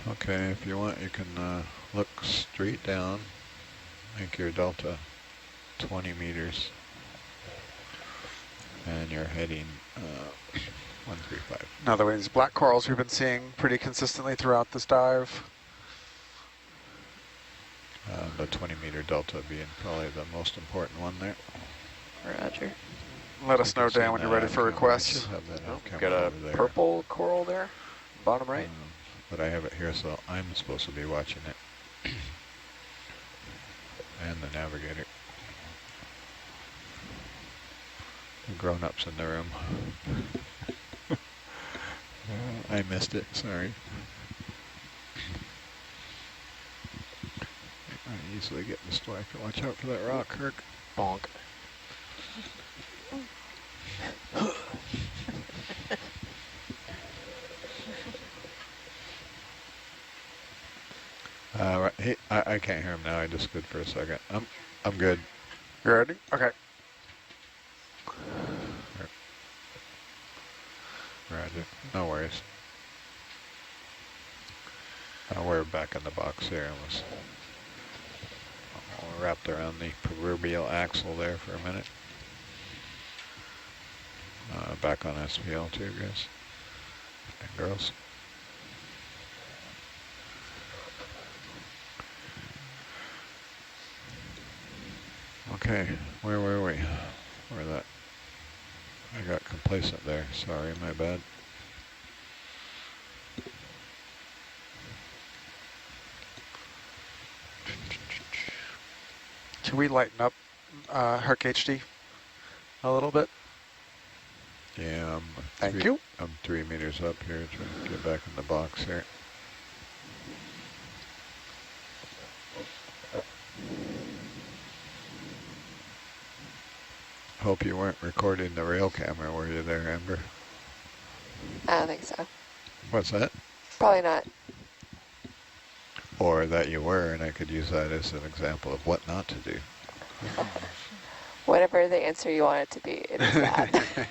Okay, if you want, you can look straight down, make your delta 20 meters, and you're heading 135. In other words, black corals we've been seeing pretty consistently throughout this dive. The 20-meter delta being probably the most important one there. Roger. Let us know, Dan, when you're ready for requests. Got a purple coral there, bottom right. But I have it here, so I'm supposed to be watching it. And the navigator. The grown-ups in the room. I missed it, sorry. I easily get distracted. Watch out for that rock, Kirk. Bonk. Hey, I can't hear him now. I just good for a second. I'm good. You ready? Okay. Roger. No worries. We're back in the box here. I was all wrapped around the proverbial axle there for a minute. Back on SPL too, guys and girls. Okay, where were we? Where that? I got complacent there. Sorry, my bad. Can we lighten up Herc HD a little bit? Yeah, Thank you. I'm 3 meters up here, trying to get back in the box here. Hope you weren't recording the rail camera, were you there, Amber? I don't think so. What's that? Probably not. Or that you were, and I could use that as an example of what not to do. Whatever the answer you want it to be, it is that.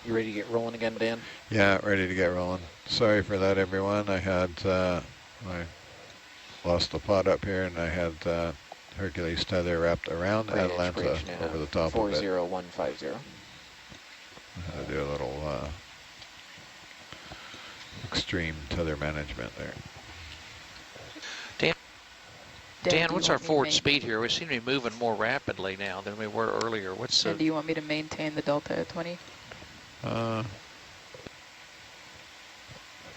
You ready to get rolling again, Dan? Yeah, ready to get rolling. Sorry for that, everyone. I had, I lost the pod up here, and I had Hercules tether wrapped around Atlanta over the top of it. 40150. I had to do a little extreme tether management there. Dan, what's our forward speed here? We seem to be moving more rapidly now than we were earlier. What's And do you want me to maintain the delta at 20?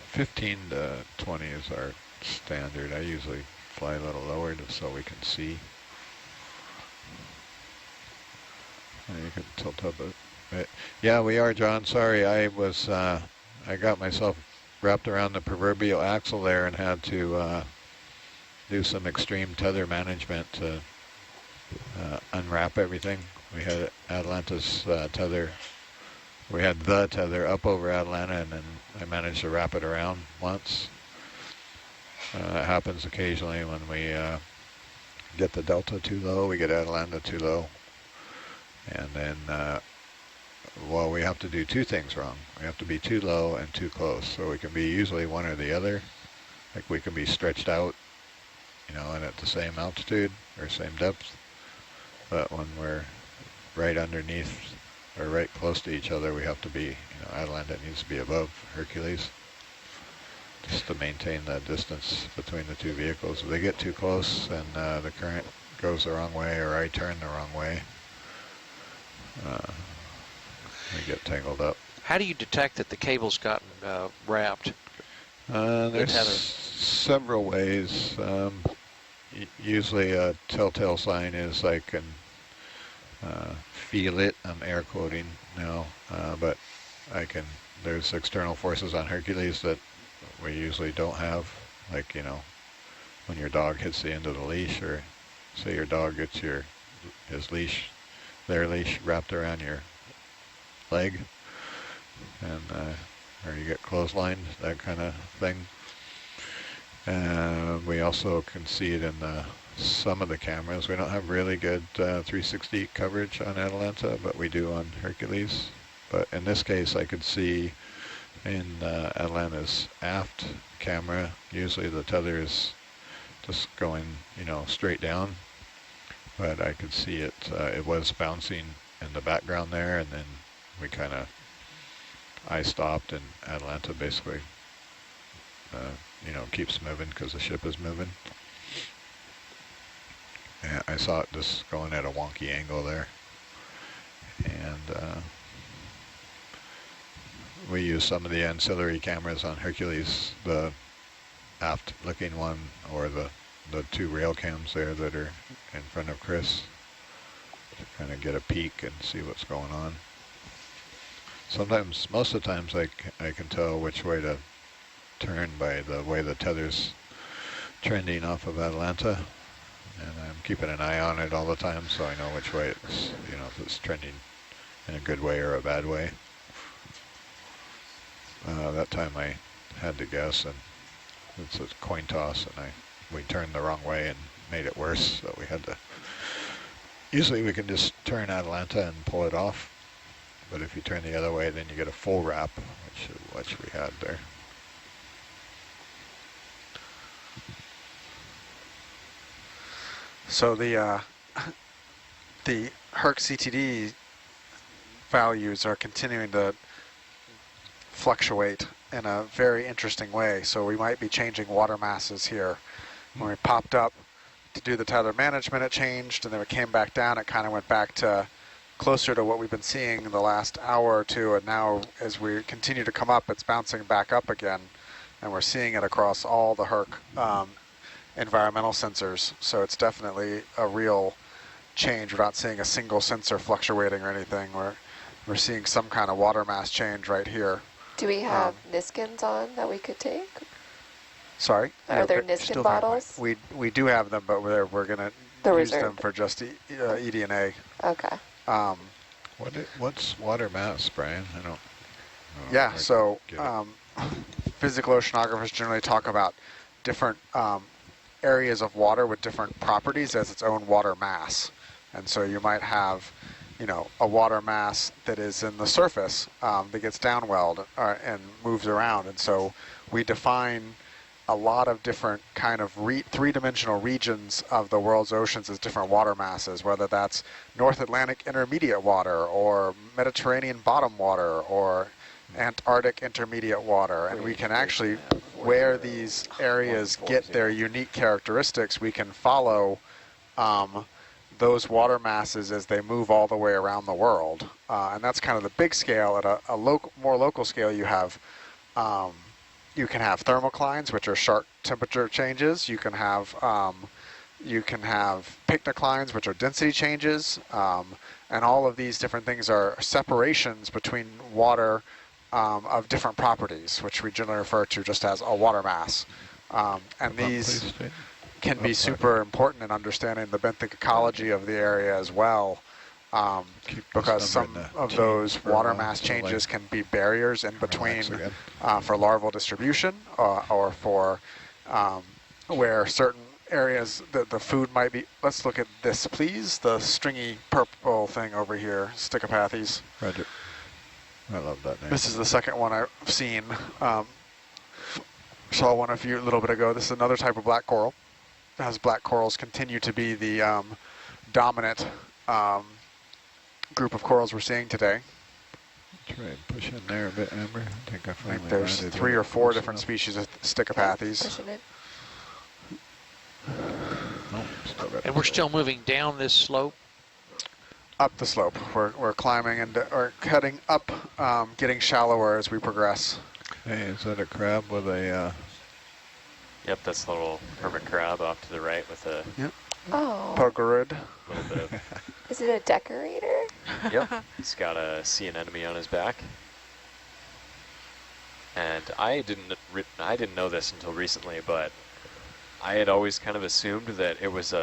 15 to 20 is our standard. I usually fly a little lower just so we can see. You can tilt up a bit. Yeah, we are, John. Sorry, I was, I got myself wrapped around the proverbial axle there and had to do some extreme tether management to unwrap everything. We had Atlanta's tether. We had the tether up over Atlanta, and then I managed to wrap it around once. It happens occasionally when we get the delta too low, we get Atlanta too low. And then, well, we have to do two things wrong. We have to be too low and too close. So we can be usually one or the other. Like we can be stretched out, you know, and at the same altitude or same depth. But when we're right underneath or right close to each other, we have to be, you know, Atlanta needs to be above Hercules just to maintain that distance between the two vehicles. If they get too close and the current goes the wrong way or I turn the wrong way, we get tangled up. How do you detect that the cable's gotten wrapped? There's several ways. Usually a telltale sign is I can feel it. I'm air quoting now, but I can, there's external forces on Hercules that we usually don't have. Like, you know, when your dog hits the end of the leash, or say your dog gets his leash, their leash wrapped around your leg, and or you get clotheslined, that kind of thing. We also can see it in some of the cameras. We don't have really good 360 coverage on Atalanta, but we do on Hercules. But in this case, I could see in Atlanta's aft camera, usually the tether is just going, straight down. But I could see it, it was bouncing in the background there, and then I stopped, and Atlanta basically, keeps moving because the ship is moving. And I saw it just going at a wonky angle there. And we use some of the ancillary cameras on Hercules, the aft looking one, or the two rail cams there that are in front of Chris, to kind of get a peek and see what's going on. Sometimes, most of the times, I can tell which way to turn by the way the tether's trending off of Atlanta, and I'm keeping an eye on it all the time so I know which way it's, if it's trending in a good way or a bad way. That time I had to guess, and it's a coin toss, and we turned the wrong way and made it worse, so we had to. Usually we can just turn Atlanta and pull it off, but if you turn the other way, then you get a full wrap, which we had there. So the Herc CTD values are continuing to fluctuate in a very interesting way. So we might be changing water masses here. When we popped up to do the tether management, it changed, and then it came back down. It kind of went back to closer to what we've been seeing in the last hour or two, and now as we continue to come up, it's bouncing back up again, and we're seeing it across all the Herc environmental sensors. So it's definitely a real change. We're not seeing a single sensor fluctuating or anything. We're seeing some kind of water mass change right here. Do we have Niskins on that we could take? Sorry? Are there Niskin bottles? We do have them, but we're going to use them for just eDNA. Okay. What's water mass, Brian? I don't know. Yeah, so physical oceanographers generally talk about different areas of water with different properties as its own water mass. And so you might have, a water mass that is in the surface that gets downwelled and moves around. And so we define a lot of different kind of three-dimensional regions of the world's oceans as different water masses, whether that's North Atlantic intermediate water or Mediterranean bottom water or Antarctic intermediate water. And we can actually, where these areas get their unique characteristics, we can follow those water masses as they move all the way around the world. And that's kind of the big scale. At a more local scale, you have you can have thermoclines, which are sharp temperature changes. You can have pycnoclines, which are density changes, and all of these different things are separations between water of different properties, which we generally refer to just as a water mass. And these can be super important in understanding the benthic ecology of the area as well, because some of those water mass changes can be barriers in between for larval distribution or for where certain areas the food might be. Let's look at this, please. The stringy purple thing over here, Stichopathes. Roger. I love that name. This is the second one I've seen. Saw one a little bit ago. This is another type of black coral. As black corals continue to be the dominant group of corals we're seeing today. Try and push in there a bit, Amber. I think there's 3 or 4 different species of Stichopathes. Pushing it. And we're still moving down this slope? Up the slope. We're climbing or heading up, getting shallower as we progress. Hey, is that a crab with a... Yep, that's the little hermit crab off to the right with a Pogorid. little bit of... Is it a decorator? Yep, he's got a sea anemone on his back. And I didn't know this until recently, but I had always kind of assumed that it was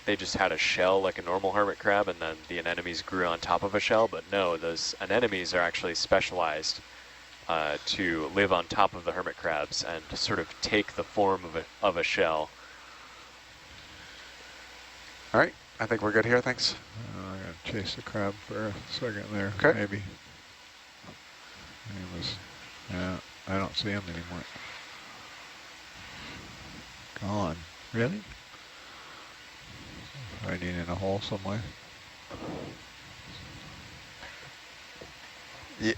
they just had a shell like a normal hermit crab, and then the anemones grew on top of a shell. But no, those anemones are actually specialized to live on top of the hermit crabs and to sort of take the form of a shell. All right, I think we're good here. Thanks. I'm going to chase the crab for a second there, okay. maybe. It was Yeah, I don't see them anymore. Gone. Really? Hiding in a hole somewhere. Yeah.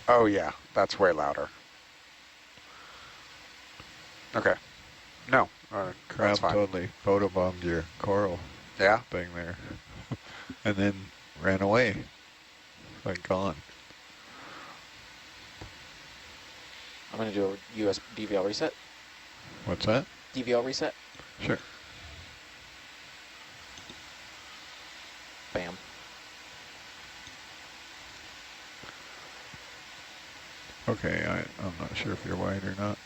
Oh yeah, that's way louder. Okay. No, that's Crab fine. totally photobombed your coral Yeah? thing there. And then ran away. Like gone. I'm going to do a US DVL reset. What's that? DVL reset. Sure. Bam. Okay, I'm not sure if you're wide or not.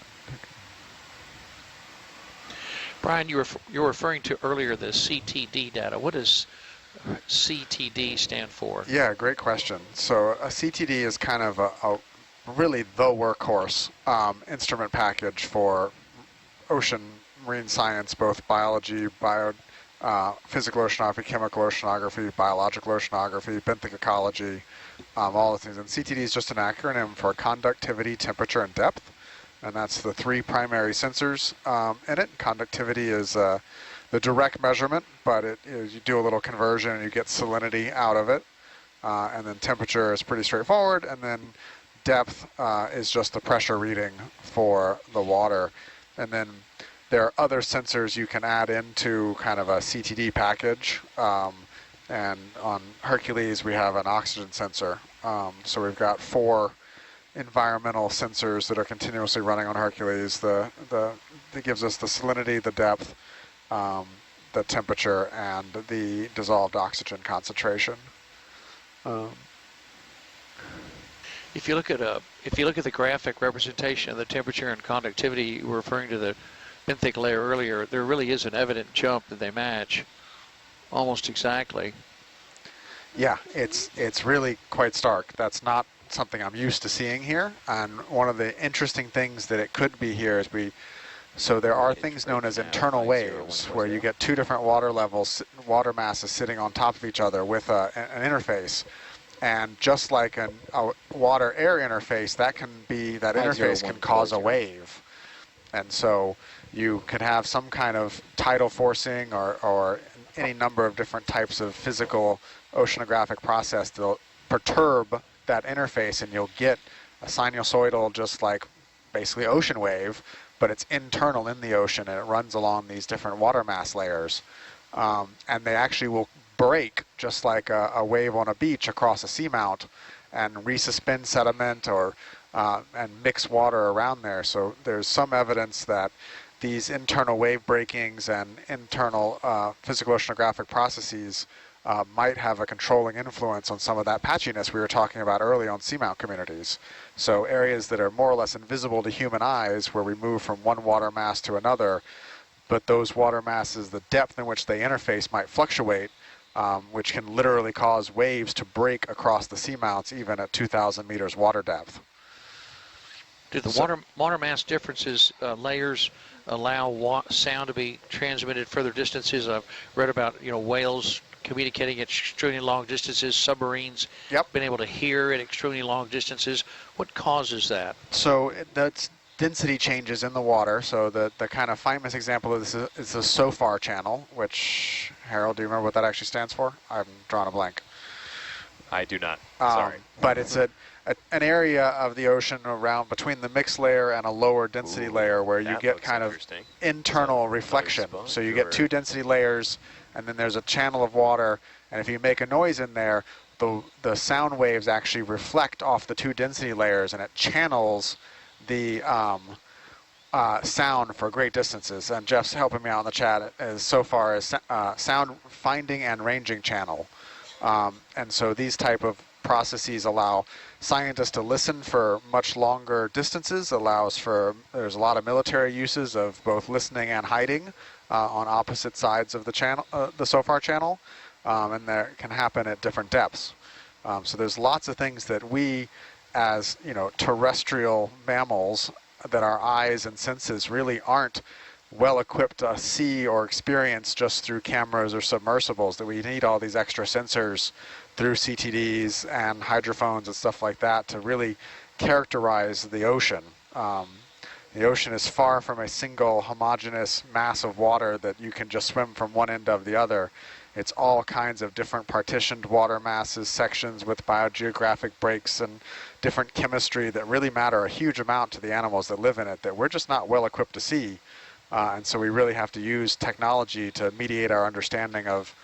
Brian, you were referring to earlier the CTD data. What does CTD stand for? Yeah, great question. So a CTD is kind of a really the workhorse instrument package for ocean marine science, both biology, physical oceanography, chemical oceanography, biological oceanography, benthic ecology, all the things. And CTD is just an acronym for conductivity, temperature, and depth. And that's the three primary sensors in it. Conductivity is the direct measurement, but you do a little conversion and you get salinity out of it. And then temperature is pretty straightforward. And then depth is just the pressure reading for the water. And then there are other sensors you can add into kind of a CTD package. And on Hercules, we have an oxygen sensor. So we've got 4 environmental sensors that are continuously running on Hercules. That gives us the salinity, the depth, the temperature, and the dissolved oxygen concentration. If you look at the graphic representation of the temperature and conductivity, you were referring to the benthic layer earlier. There really is an evident jump that they match almost exactly. Yeah, it's really quite stark. That's not something I'm used to seeing here. And one of the interesting things that it could be here is so there are things known as internal waves, where you get 2 different water levels, water masses sitting on top of each other with an interface. And just like a water-air interface, that interface can cause a wave. And so you can have some kind of tidal forcing or any number of different types of physical oceanographic process that'll perturb that interface, and you'll get a sinusoidal, just like basically ocean wave, but it's internal in the ocean and it runs along these different water mass layers. And they actually will break just like a wave on a beach across a seamount and resuspend sediment and mix water around there. So there's some evidence that these internal wave breakings and internal physical oceanographic processes might have a controlling influence on some of that patchiness we were talking about early on seamount communities. So areas that are more or less invisible to human eyes, where we move from one water mass to another, but those water masses, the depth in which they interface might fluctuate, which can literally cause waves to break across the seamounts even at 2,000 meters water depth. Do the water mass differences, layers, allow sound to be transmitted further distances? I've read about whales communicating at extremely long distances, submarines being able to hear at extremely long distances. What causes that? So that's density changes in the water. So the kind of famous example of this is the SOFAR channel, which, Harold, do you remember what that actually stands for? I've drawn a blank. I do not. Sorry. But it's an area of the ocean around between the mixed layer and a lower density layer where you get kind of internal reflection. So you get 2 density layers, and then there's a channel of water, and if you make a noise in there, the sound waves actually reflect off the 2 density layers, and it channels the sound for great distances. And Jeff's helping me out in the chat as so far as sound finding and ranging channel. And so these type of processes allow scientists to listen for much longer distances, there's a lot of military uses of both listening and hiding on opposite sides of the channel, the SOFAR channel, and that can happen at different depths. So there's lots of things that we, as terrestrial mammals, that our eyes and senses really aren't well equipped to see or experience just through cameras or submersibles, that we need all these extra sensors through CTDs and hydrophones and stuff like that to really characterize the ocean. The ocean is far from a single homogeneous mass of water that you can just swim from one end to the other. It's all kinds of different partitioned water masses, sections with biogeographic breaks and different chemistry that really matter a huge amount to the animals that live in it that we're just not well equipped to see. And so we really have to use technology to mediate our understanding of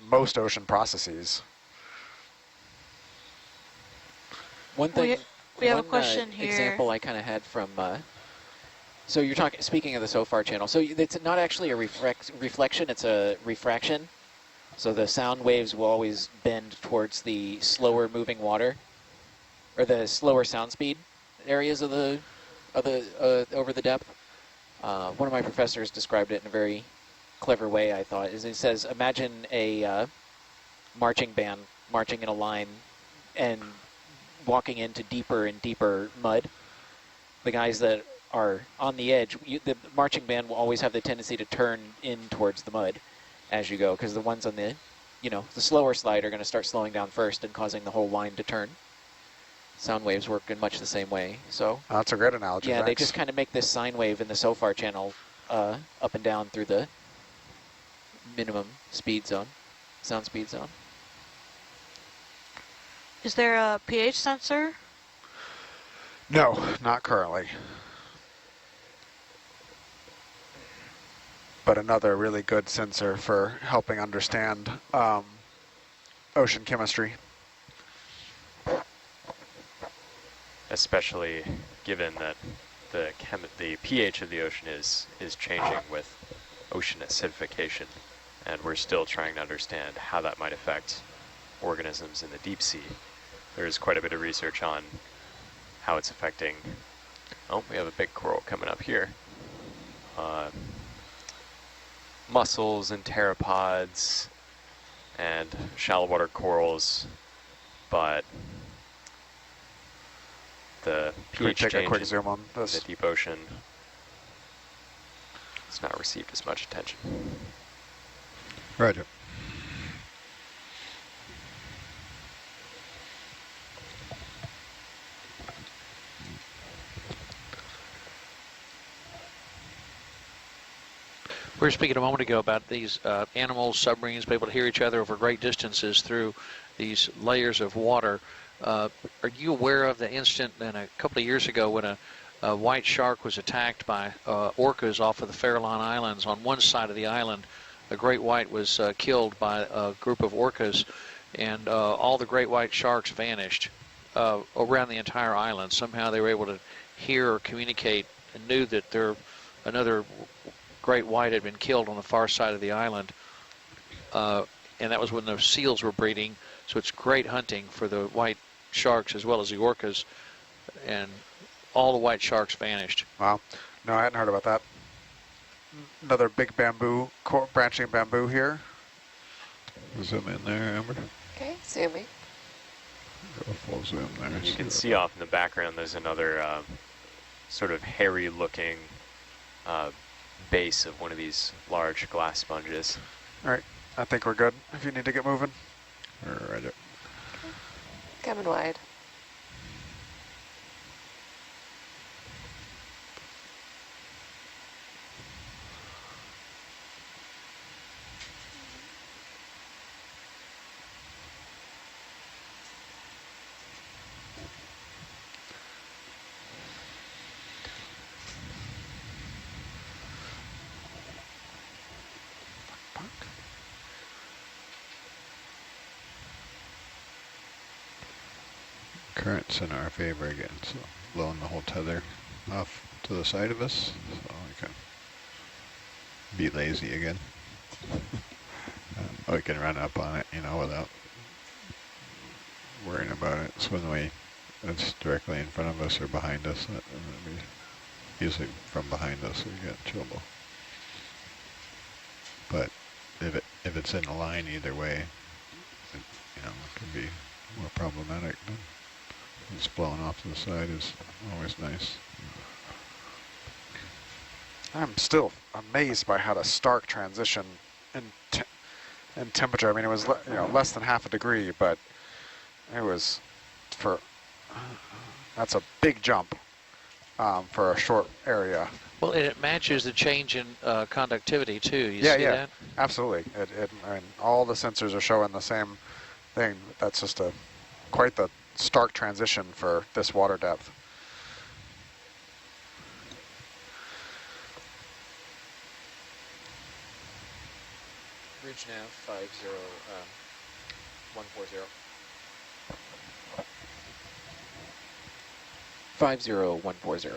most ocean processes. One thing, we have a question here. Example I kind of had from, so you're talking, speaking of the SOFAR channel, so it's not actually a reflection, it's a refraction. So the sound waves will always bend towards the slower moving water, or the slower sound speed areas of the over the depth. One of my professors described it in a very clever way, I thought, is he says, imagine a marching band marching in a line and walking into deeper and deeper mud. The guys that are on the edge, the marching band will always have the tendency to turn in towards the mud as you go, because the ones on the, the slower slide are going to start slowing down first and causing the whole line to turn. Sound waves work in much the same way. So that's a great analogy. Yeah, thanks. They just kind of make this sine wave in the SOFAR channel up and down through the minimum speed zone, sound speed zone. Is there a pH sensor? No, not currently. But another really good sensor for helping understand ocean chemistry. Especially given that the pH of the ocean is changing with ocean acidification, and we're still trying to understand how that might affect organisms in the deep sea. There's quite a bit of research on how it's affecting, we have a big coral coming up here. Mussels and pteropods and shallow water corals, but the pH take change a quick zoom on in this? the deep ocean has not received as much attention. Roger. We were speaking a moment ago about these animals, submarines, be able to hear each other over great distances through these layers of water. Are you aware of the incident a couple of years ago when a white shark was attacked by orcas off of the Farallon Islands? On one side of the island, a great white was killed by a group of orcas, and all the great white sharks vanished around the entire island. Somehow they were able to hear or communicate and knew that another great white had been killed on the far side of the island, and that was when the seals were breeding. So it's great hunting for the white sharks as well as the orcas, and all the white sharks vanished. Wow. No, I hadn't heard about that. Another big bamboo, branching bamboo here. Zoom in there, Amber. Okay, zooming. Go full zoom there. You can see off in the background there's another sort of hairy looking base of one of these large glass sponges. All right, I think we're good if you need to get moving. Roger. Coming wide. Current's in our favor again, so blowing the whole tether off to the side of us, so we can be lazy again. We can run up on it, without worrying about it. So when it's directly in front of us or behind us, usually from behind us we get trouble. But if it's in a line either way, it can be more problematic. But it's blowing off to the side is always nice. I'm still amazed by how the stark transition in temperature. I mean, it was less than half a degree, but it was for That's a big jump for a short area. Well, and it matches the change in conductivity too. You Yeah, see yeah, that? absolutely. I mean, all the sensors are showing the same thing. That's just quite the stark transition for this water depth. Ridge nav 50140. 50140.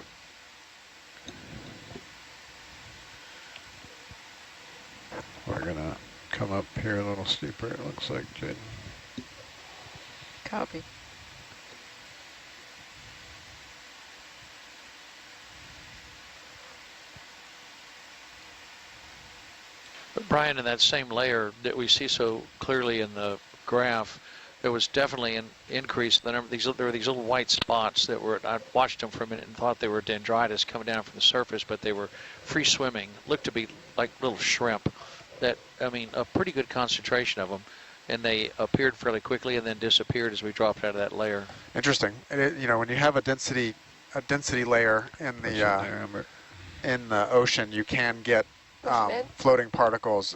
We're gonna come up here a little steeper, it looks like, Jaden. Copy. But Brian, in that same layer that we see so clearly in the graph, there was definitely an increase in the number. There were these little white spots that were, I watched them for a minute and thought they were dendritis coming down from the surface, but they were free swimming, looked to be like little shrimp. That, I mean, a pretty good concentration of them. And they appeared fairly quickly and then disappeared as we dropped out of that layer. Interesting. You know, when you have a density layer in the ocean, you can get floating particles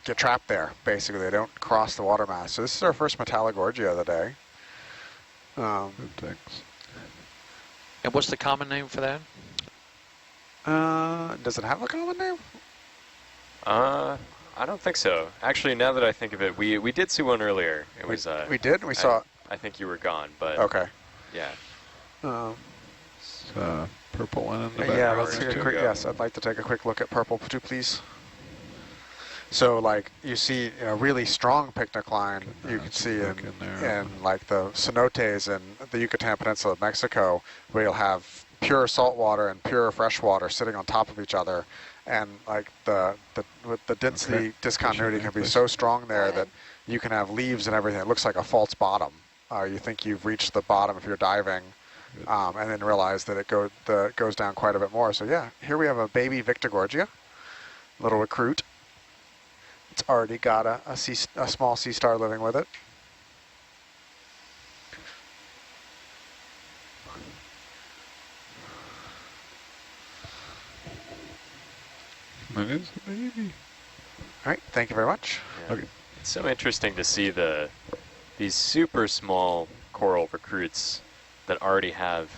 get trapped there. Basically, they don't cross the water mass. So this is our first Metallogorgia of the day. Thanks. And what's the common name for that? Does it have a common name? I don't think so. Actually, now that I think of it, we did see one earlier. It was we did. We saw. I think you were gone, but Okay. yeah. Purple one in the back. Yeah, let's take a quick. Yes, I'd like to take a quick look at purple too, please. So, like, you see a really strong picnic line. You can see in like the cenotes in the Yucatan Peninsula of Mexico, where you'll have pure salt water and pure fresh water sitting on top of each other, and like the density discontinuity can be so strong there that you can have leaves and everything. It looks like a false bottom. You think you've reached the bottom if you're diving, and then realize that it goes down quite a bit more. So yeah, here we have a baby Victorgorgia, little recruit. It's already got a small sea star living with it. That is a baby. All right, thank you very much. Yeah. Okay. It's so interesting to see these super small coral recruits that already have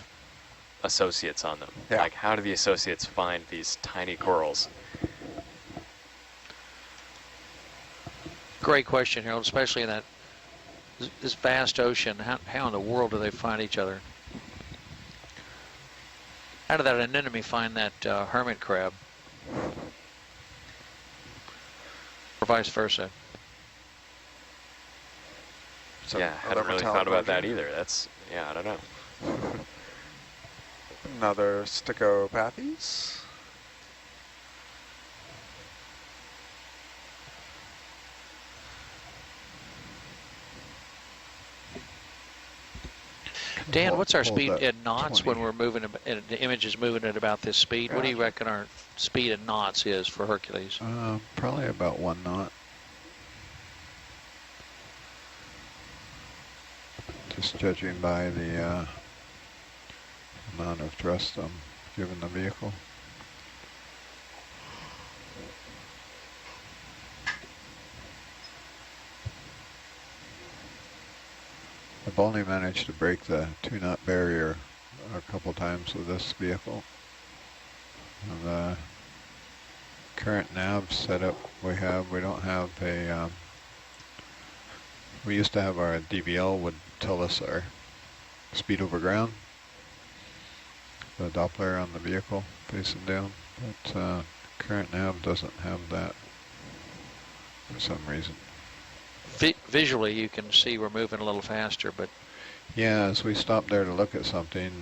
associates on them. Yeah. Like, how do the associates find these tiny corals? Great question, Harold, especially in this vast ocean. How in the world do they find each other? How did that anemone find that hermit crab? Or vice versa? So yeah, I hadn't really thought about that either. That's, yeah, I don't know. Another Stichopathes. Dan, what's our speed in knots when we're moving, and the image is moving at about this speed? What do you reckon our speed in knots is for Hercules? Probably about 1 knot. Just judging by the amount of thrust I'm giving the vehicle. I've only managed to break the 2-knot barrier a couple times with this vehicle. And the current nav setup we don't have a, we used to have our DVL would tell us our speed over ground, the Doppler on the vehicle facing down, but current nav doesn't have that for some reason. Visually, you can see we're moving a little faster, but yeah, as we stop there to look at something,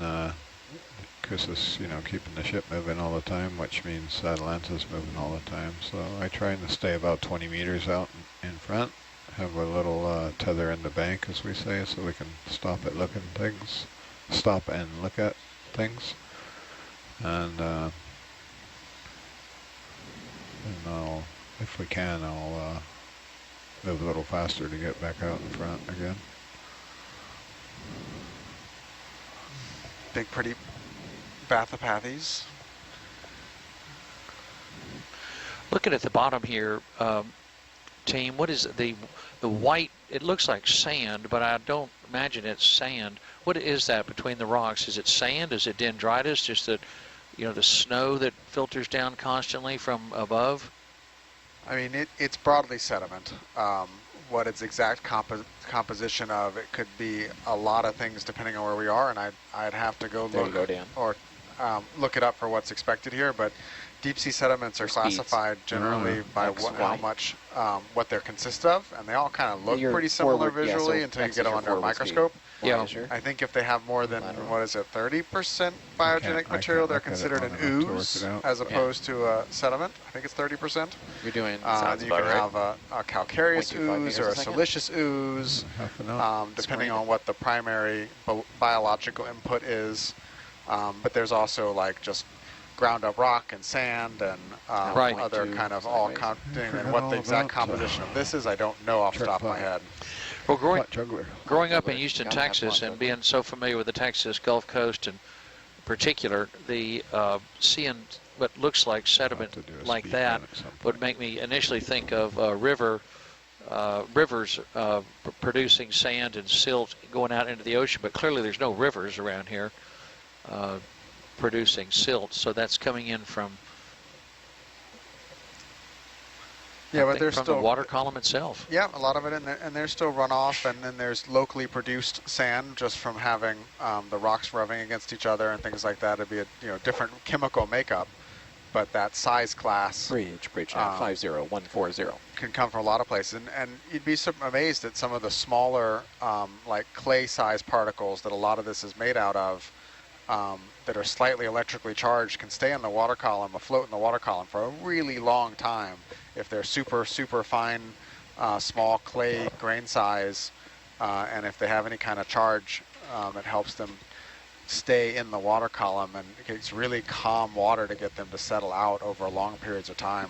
Chris is, keeping the ship moving all the time, which means Atalanta's moving all the time. So I try to stay about 20 meters out in front, have a little tether in the bank, as we say, so we can stop and look at things, and I'll, if we can, I'll move a little faster to get back out in front again. big, pretty bathypathes. Looking at the bottom here, team, what is the white? It looks like sand, but I don't imagine it's sand. What is that between the rocks? Is it sand? Is it dendritis? Just that, the snow that filters down constantly from above? I mean, it's broadly sediment. What its exact composition of, it could be a lot of things depending on where we are, and I'd have to go There look you go, Dan. or look it up for what's expected here. But deep sea sediments are classified generally by how much, what they're consist of, and they all kind of look pretty similar visually until you get them under a microscope. Yeah. I think if they have more than, 30% biogenic material, they're considered an ooze as opposed to a sediment. I think it's 30%. You're doing. You can have a calcareous 0.25 ooze meters or a a second. siliceous ooze, depending on what the primary biological input is. But there's also like just ground up rock and sand and Right. other kind of all counting. And what the exact composition of this is, I don't know off the top of my head. Well, Juggler. growing up in Houston, Gotta have Texas, one, and being so familiar with the Texas Gulf Coast in particular, seeing what looks like sediment to do a like speed that run at some would point. make me initially think of rivers producing sand and silt going out into the ocean, but clearly there's no rivers around here producing silt, so that's coming in from There's from still the water column itself. Yeah, a lot of it in there, and there's still runoff, and then there's locally produced sand just from having the rocks rubbing against each other and things like that. It'd be a different chemical makeup, but that size class Bridge 50140. can come from a lot of places, and you'd be amazed at some of the smaller like clay-sized particles that a lot of this is made out of. That are slightly electrically charged can stay in the water column, afloat in the water column for a really long time if they're super, super fine, small clay grain size, and if they have any kind of charge, it helps them stay in the water column, and it takes really calm water to get them to settle out over long periods of time.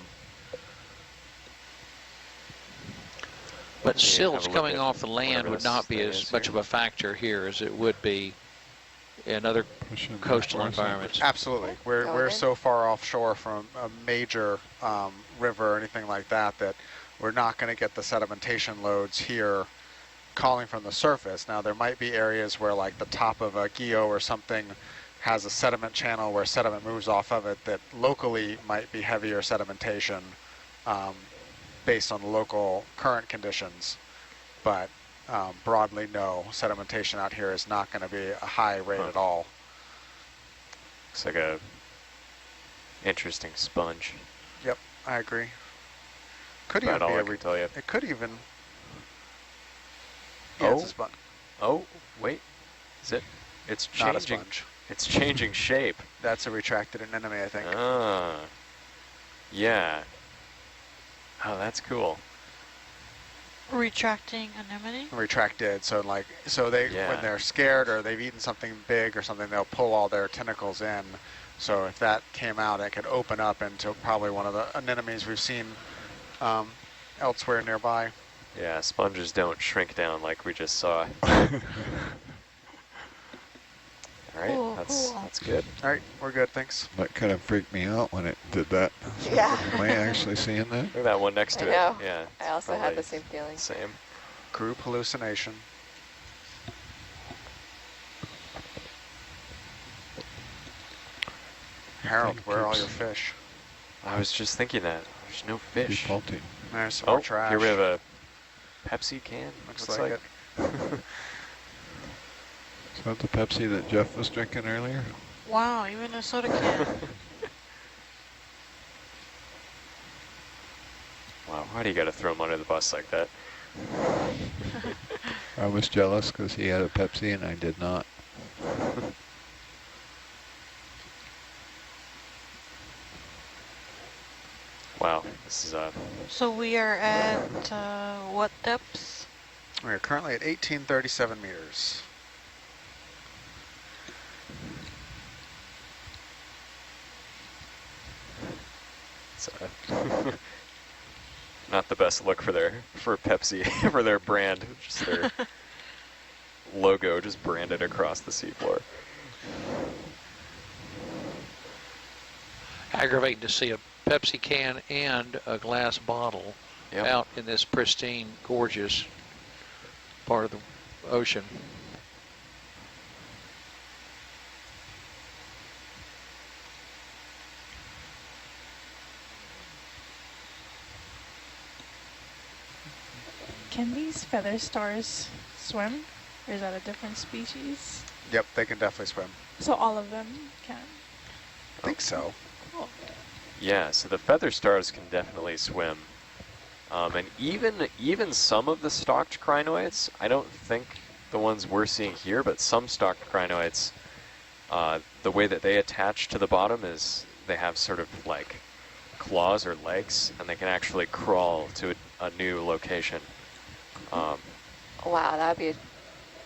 But Yeah, silts have a look coming at off the land whatever would this not be thing as is much here. of a factor here as it would be in other Pushing coastal the force over. environments. Absolutely. We're Going in. so far offshore from a major river or anything like that that we're not going to get the sedimentation loads here calling from the surface. Now, there might be areas where like the top of a guyot or something has a sediment channel where sediment moves off of it that locally might be heavier sedimentation based on the local current conditions. But broadly, no, sedimentation out here is not going to be a high rate at all. Looks like a interesting sponge. Yep, I agree. Could About even be all I a can tell you. It could even. Yeah, it's Oh. a sponge, Oh, wait. Is it? It's not a changing. sponge. It's changing shape. That's a retracted anemone, I think. Ah. Yeah. Oh, that's cool. Retracting anemone. Retracted, so they Yeah. when they're scared or they've eaten something big or something, they'll pull all their tentacles in. So if that came out, it could open up into probably one of the anemones we've seen elsewhere nearby. Yeah, sponges don't shrink down like we just saw. All right, Cool, that's cool. good. All right, we're good, thanks. That kind of freaked me out when it did that. Yeah. Am I actually seeing that? Look at that one next to I know. it. Yeah. I also had probably the same feeling. Same. Group hallucination. Harold, where are all your fish? I was just thinking that. There's no fish. Defaulting. There's some more Oh, trash. here we have a Pepsi can. Looks like it. Is that the Pepsi that Jeff was drinking earlier? Wow, even a soda can. Wow, why do you got to throw him under the bus like that? I was jealous because he had a Pepsi and I did not. Wow, this is So we are at what depths? We are currently at 1837 meters. it's, not the best look for Pepsi for their brand, just their logo just branded across the seafloor. aggravating to see a Pepsi can and a glass bottle Yep. out in this pristine, gorgeous part of the ocean. Can these feather stars swim? Or is that a different species? Yep, they can definitely swim. So all of them can? I think so. Cool. Yeah, so the feather stars can definitely swim. And even some of the stalked crinoids, I don't think the ones we're seeing here, but some stalked crinoids, the way that they attach to the bottom is they have sort of like claws or legs, and they can actually crawl to a new location. Wow, that'd be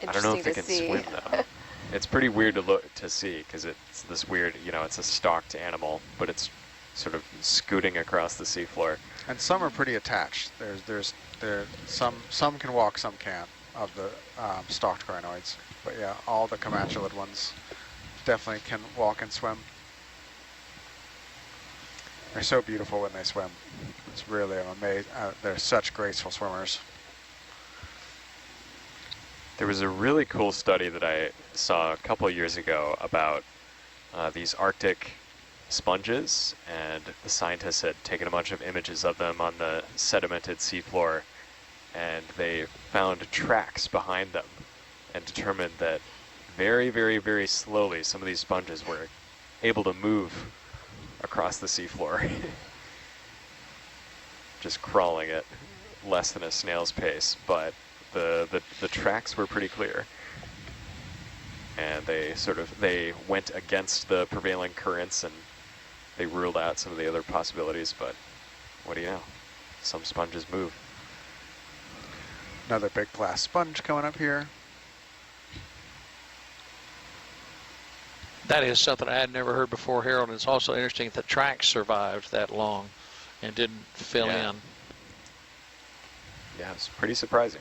I don't know interesting if they to can see. swim though. It's pretty weird to see because it's this weird, it's a stalked animal, but it's sort of scooting across the seafloor. And some are pretty attached. There's some can walk, some can't of the stalked crinoids. But yeah, all the comatulid ones definitely can walk and swim. They're so beautiful when they swim. It's really amazing. They're such graceful swimmers. There was a really cool study that I saw a couple years ago about these Arctic sponges, and the scientists had taken a bunch of images of them on the sedimented seafloor, and they found tracks behind them and determined that very, very, very slowly some of these sponges were able to move across the seafloor. Just crawling at less than a snail's pace, but the tracks were pretty clear. And they went against the prevailing currents, and they ruled out some of the other possibilities, but what do you know? Some sponges move. Another big glass sponge coming up here. That is something I had never heard before, Harold. And it's also interesting that the tracks survived that long and didn't fill Yeah. in. Yeah, it's pretty surprising.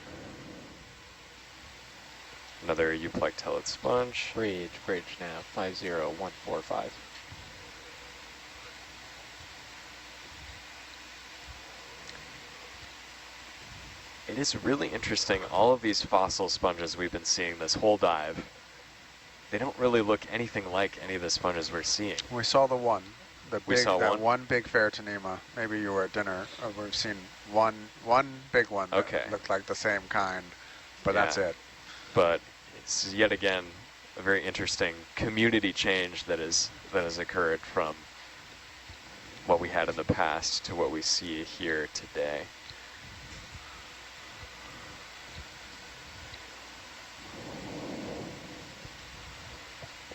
Another euplectellid sponge. Bridge now, 50145. It is really interesting, all of these fossil sponges we've been seeing this whole dive, they don't really look anything like any of the sponges we're seeing. We saw the one. We saw that one? one big Ferrotonema. Maybe you were at dinner. We've seen one big one that Okay. looked like the same kind, but Yeah. that's it. But it's yet again a very interesting community change that has occurred from what we had in the past to what we see here today.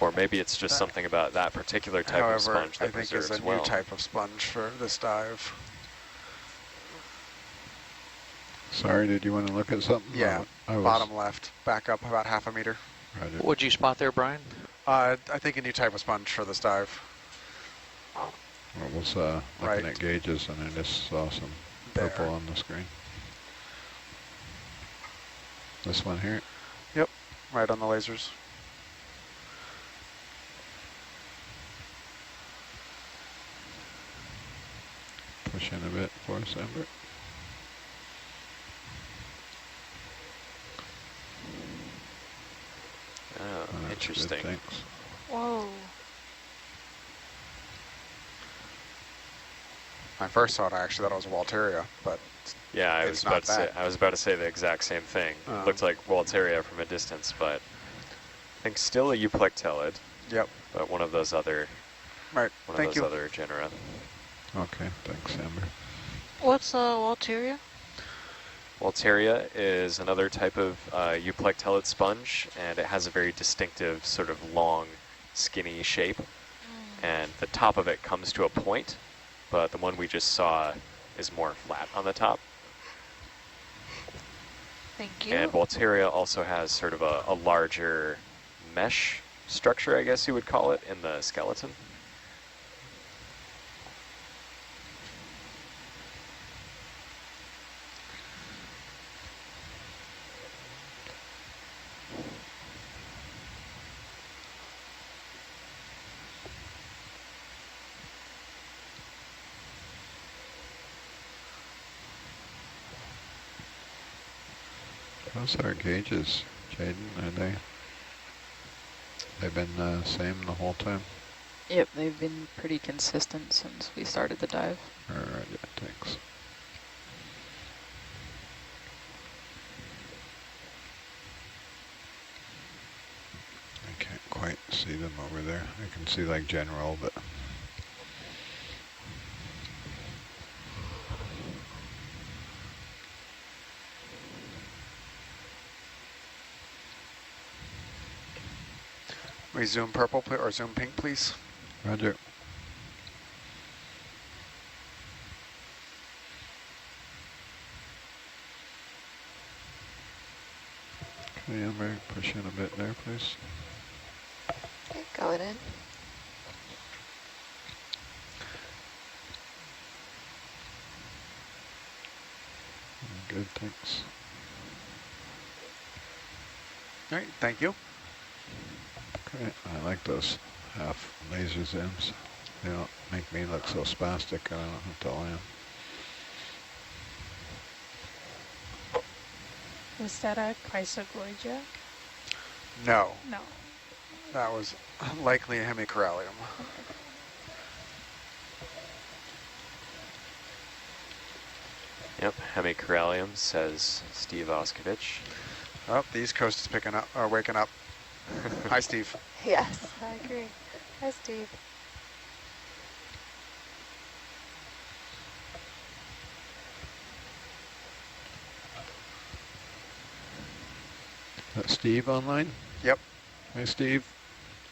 Or maybe it's just something about that particular type However, of sponge that I think preserves is a well. new type of sponge for this dive. Sorry, did you want to look at something? Yeah, I was, bottom left, back up about half a meter. Roger. What would you spot there, Brian? I think a new type of sponge for this dive. I was looking Right. at gauges and I just saw some There. purple on the screen. This one here. Yep, right on the lasers. Push in a bit for us, Amber. Oh, Oh, that's good, interesting. thanks. Whoa. I first saw it, I actually thought it was a Walteria, but Yeah, I It's was about not to say that. I was about to say the exact same thing. It looked like Walteria from a distance, but I think still a euplectellid, yep, but one of those other right. one Thank of you. those other genera. Okay, thanks, Amber. What's Walteria? Walteria is another type of euplectellid sponge, and it has a very distinctive sort of long, skinny shape. And the top of it comes to a point, but the one we just saw is more flat on the top. Thank you. And Walteria also has sort of a larger mesh structure, I guess you would call it, in the skeleton. How's our gauges, Jaden? They've been same the whole time? Yep, they've been pretty consistent since we started the dive. All right, yeah, thanks. I can't quite see them over there. I can see like general, but We zoom purple or zoom pink, please. Roger. Okay, Amber, push in a bit there, please. Okay, going in. Good, thanks. All right, thank you. Okay, I like those half laser zooms. They don't make me look so spastic. I don't have to land. Was that a Chrysogorgia? No, No. that was likely a hemicorallium. Yep, hemicorallium, says Steve Oskovich. Oh, the East Coast is picking up, or waking up. Hi, Steve. Yes, I agree. Hi, Steve. Steve online? Yep. Hi, Steve.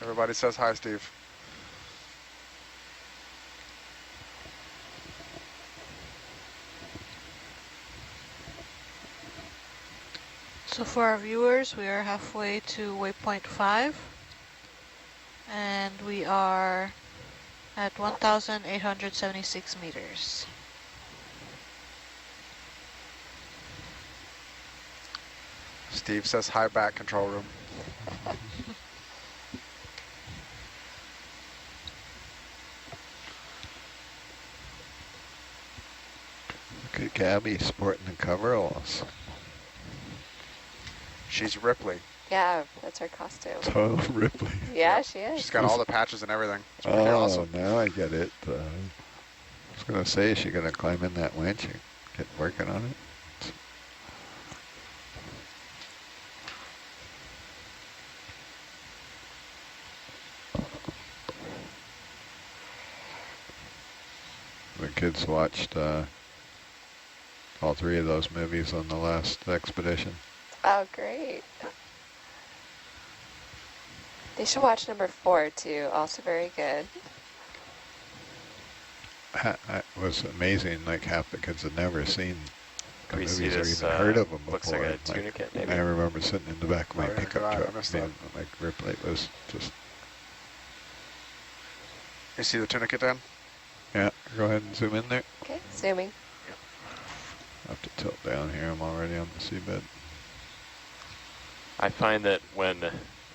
Everybody says hi, Steve. So for our viewers, we are halfway to waypoint 5. And we are at 1,876 meters. Steve says hi back, control room. Look at Gabby sporting the coveralls. She's Ripley. Yeah, that's her costume. Total Ripley. Yeah, Yep. she is. She's got all the patches and everything. It's pretty Oh, awesome. now I get it. I was going to say, is she going to climb in that winch and get working on it? The kids watched all 3 of those movies on the last expedition. Oh, great. They should watch number 4 too. Also very good. It was amazing. Like half the kids had never seen the We see movies or this, even heard of them before. looks like a tunicate, maybe. I remember sitting in the back of my Oh, yeah, pickup God, I truck. missed Being, like Ripley was just. You see the tunicate, Dan? Yeah, go ahead and zoom in there. Okay, zooming. I have to tilt down here. I'm already on the seabed. I find that when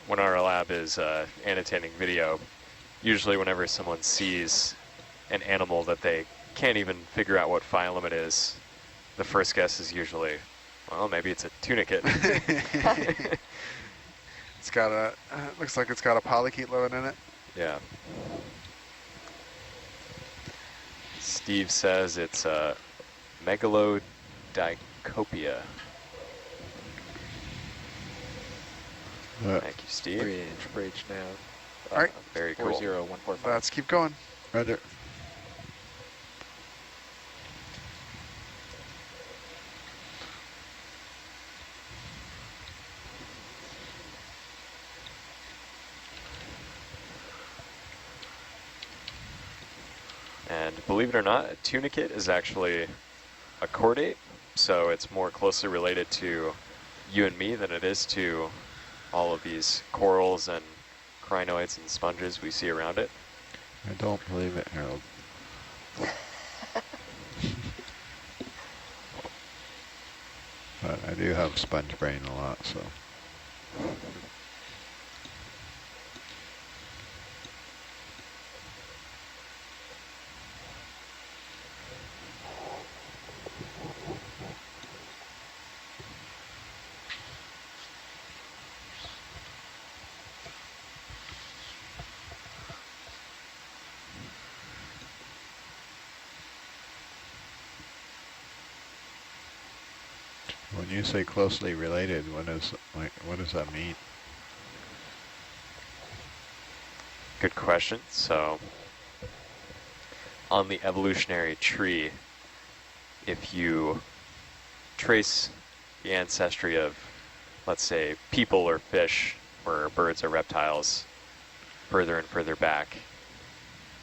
our lab is annotating video, usually whenever someone sees an animal that they can't even figure out what phylum it is, the first guess is usually, well, maybe it's a tunicate. It's got a, looks like it's got a polychaete in it. Yeah. Steve says it's a megalodicopia. Thank you, Steve. Bridge now. All right. Very cool. 40145. Let's keep going. Roger. And believe it or not, a tunicate is actually a chordate, so it's more closely related to you and me than it is to all of these corals and crinoids and sponges we see around it. I don't believe it, Harold. But I do have sponge brain a lot, so. when you say closely related, what does that mean? Good question. So on the evolutionary tree, if you trace the ancestry of, let's say, people or fish or birds or reptiles further and further back,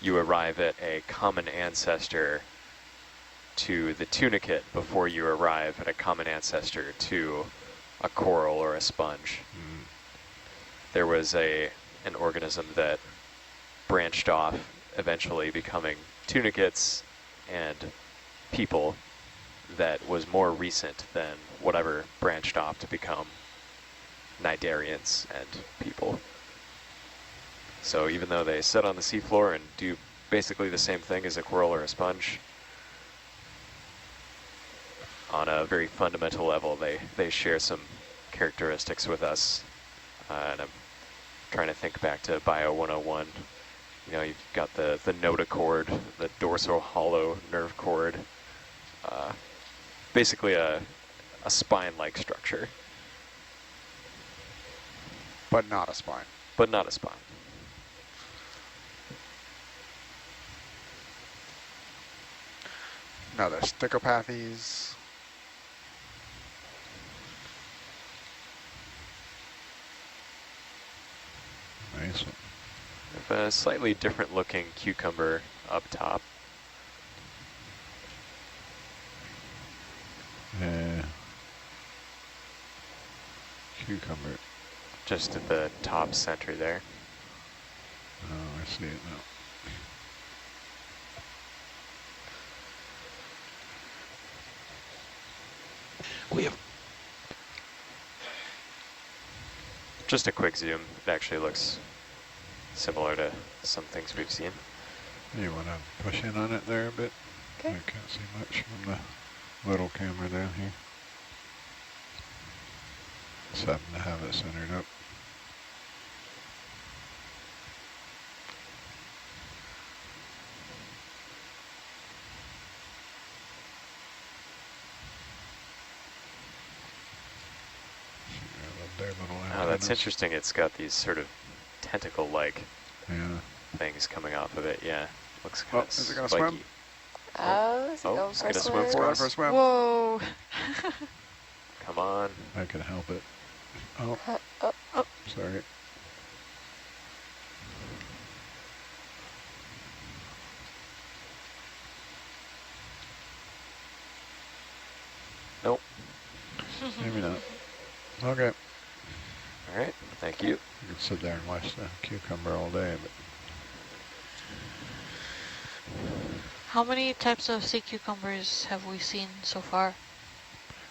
you arrive at a common ancestor to the tunicate before you arrive at a common ancestor to a coral or a sponge. Mm. There was an organism that branched off, eventually becoming tunicates and people, that was more recent than whatever branched off to become cnidarians and people. So even though they sit on the seafloor and do basically the same thing as a coral or a sponge, on a very fundamental level, they share some characteristics with us. And I'm trying to think back to Bio 101. You know, you've got the notochord, the dorsal hollow nerve cord, basically a spine-like structure. But not a spine. But not a spine. No, there's thicopathies. Nice. We have a slightly different looking cucumber up top. Cucumber. Just at the top center there. Oh, I see it now. We have Just a quick zoom. It actually looks similar to some things we've seen. You want to push in on it there a bit? Okay. I can't see much from the little camera down here. Just happen to have it centered up. Oh, that's interesting. It's got these sort of tentacle-like Yeah. things coming off of it. Yeah, looks kind of Is it going to spiky. swim? Oh, is it Oh, going it's for gonna a swim It's for going us. for a swim. Whoa. Come on. I can help it. Oh, Oh, sorry. Nope. Maybe not. Okay. All right. Thank you. You can sit there and watch the cucumber all day, but How many types of sea cucumbers have we seen so far?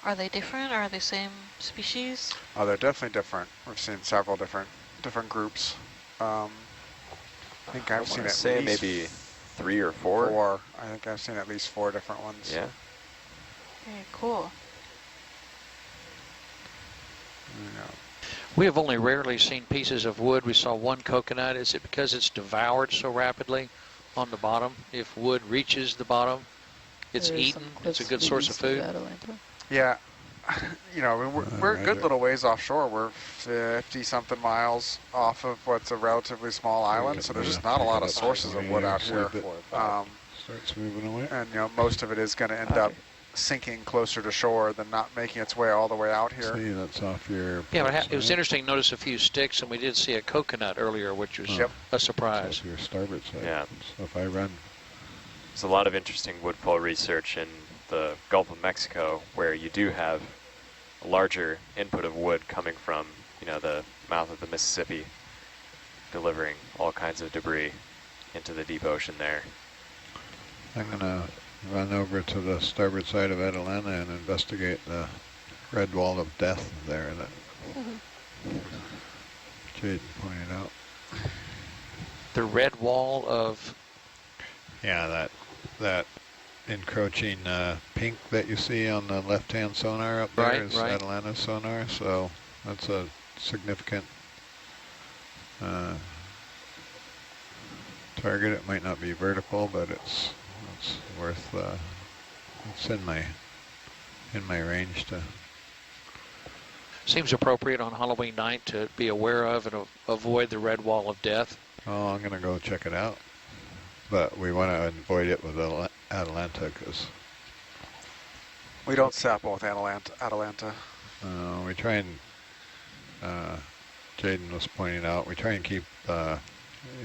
Are they different? Are they same species? Oh, they're definitely different. We've seen several different groups. I think I've seen at say least maybe 3 or 4. four. I think I've seen at least 4 different ones. Yeah. Very cool. Yeah. We have only rarely seen pieces of wood. We saw one coconut. Is it because it's devoured so rapidly on the bottom? If wood reaches the bottom, it's There is eaten. some It's a cliffs good to the source of east food. Atalanta. Yeah. You know, we're a Right good there. little ways offshore. We're 50-something miles off of what's a relatively small island, so there's just not a lot of sources of wood out here. Starts moving away. And, you know, most of it is going to end up sinking closer to shore than not making its way all the way out here. See, that's off your. Yeah, but port it was side. interesting to notice a few sticks, and we did see a coconut earlier, which was Yep. a That's surprise. off your starboard side. Yeah. So if I run, There's a lot of interesting woodfall research in the Gulf of Mexico, where you do have a larger input of wood coming from, you know, the mouth of the Mississippi, delivering all kinds of debris into the deep ocean there. I'm gonna run over to the starboard side of Atalanta and investigate the red wall of death there that Jaden pointed out. The red wall of, Yeah, that encroaching pink that you see on the left-hand sonar up there Right, is right. Atalanta sonar, so that's a significant target. It might not be vertical, but it's worth. It's in my range to seems appropriate on Halloween night to be aware of and avoid the red wall of death. Oh, I'm going to go check it out. But we want to avoid it with Atalanta because We don't sample with Atalanta. we try and, Jaden was pointing out, we try and keep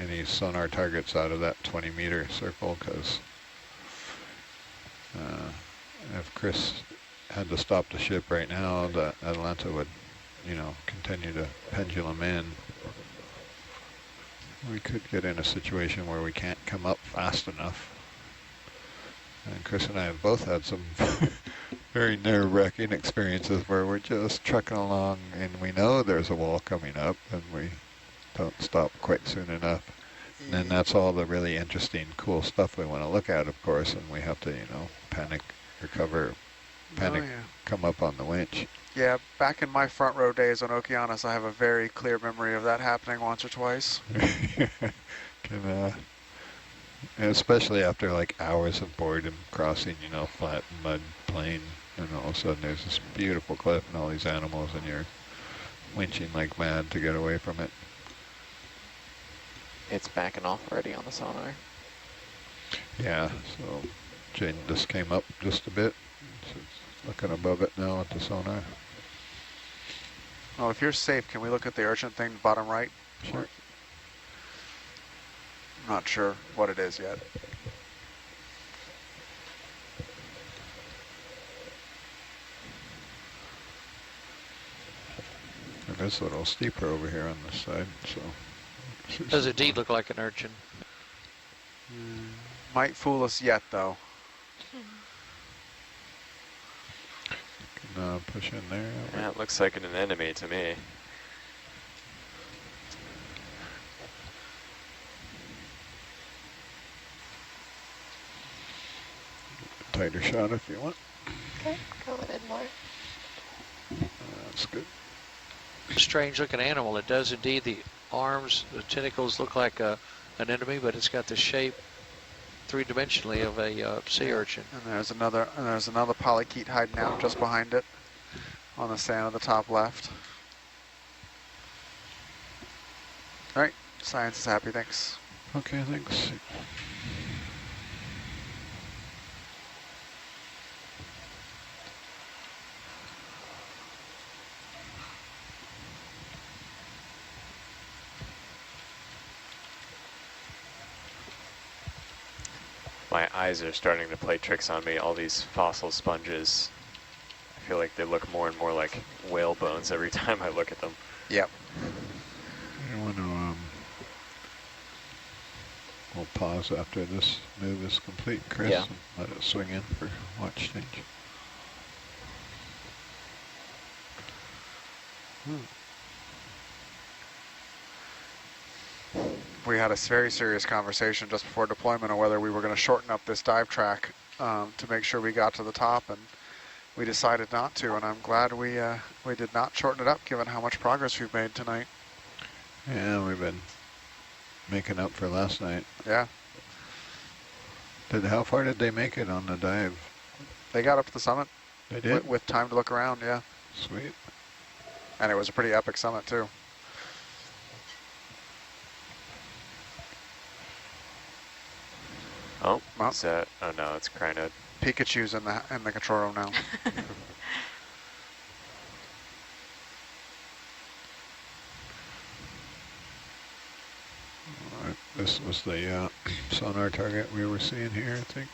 any sonar targets out of that 20-meter circle because if Chris had to stop the ship right now, the Atalanta would, continue to pendulum in. We could get in a situation where we can't come up fast enough. And Chris and I have both had some very nerve-wracking experiences where we're just trucking along and we know there's a wall coming up and we don't stop quite soon enough. And then that's all the really interesting, cool stuff we want to look at, of course, and we have to, panic, recover, panic, come up on the winch. Yeah, back in my front row days on Okeanos, I have a very clear memory of that happening once or twice. Especially after like hours of boredom crossing, flat mud plain, and all of a sudden there's this beautiful cliff and all these animals and you're winching like mad to get away from it. It's backing off already on the sonar. Yeah, so Jaden just came up just a bit. So it's looking above it now at the sonar. Oh, if you're safe, can we look at the urgent thing bottom right? Sure. Not sure what it is yet. It is a little steeper over here on this side, so. Does indeed look like an urchin. Might fool us yet, though. Can push in there. Yeah, it looks like an enemy to me. Tighter shot if you want. Okay, going in more. That's good. Strange looking animal. It does indeed. The arms, the tentacles look like an enemy, but it's got the shape three-dimensionally of a sea urchin. And there's another polychaete hiding out just behind it on the sand at the top left. All right, science is happy, thanks. Okay, thanks. My eyes are starting to play tricks on me, all these fossil sponges. I feel like they look more and more like whale bones every time I look at them. Yep. I want to, we'll pause after this move is complete, Chris, Yeah. and let it swing in for watch change. We had a very serious conversation just before deployment on whether we were going to shorten up this dive track to make sure we got to the top, and we decided not to, and I'm glad we did not shorten it up given how much progress we've made tonight. Yeah, we've been making up for last night. Yeah. How far did they make it on the dive? They got up to the summit. They did? With time to look around, yeah. Sweet. And it was a pretty epic summit, too. Oh, Well, is that? Oh no, it's Crynode. Pikachu's in the control room now. All right, this was the sonar target we were seeing here, I think.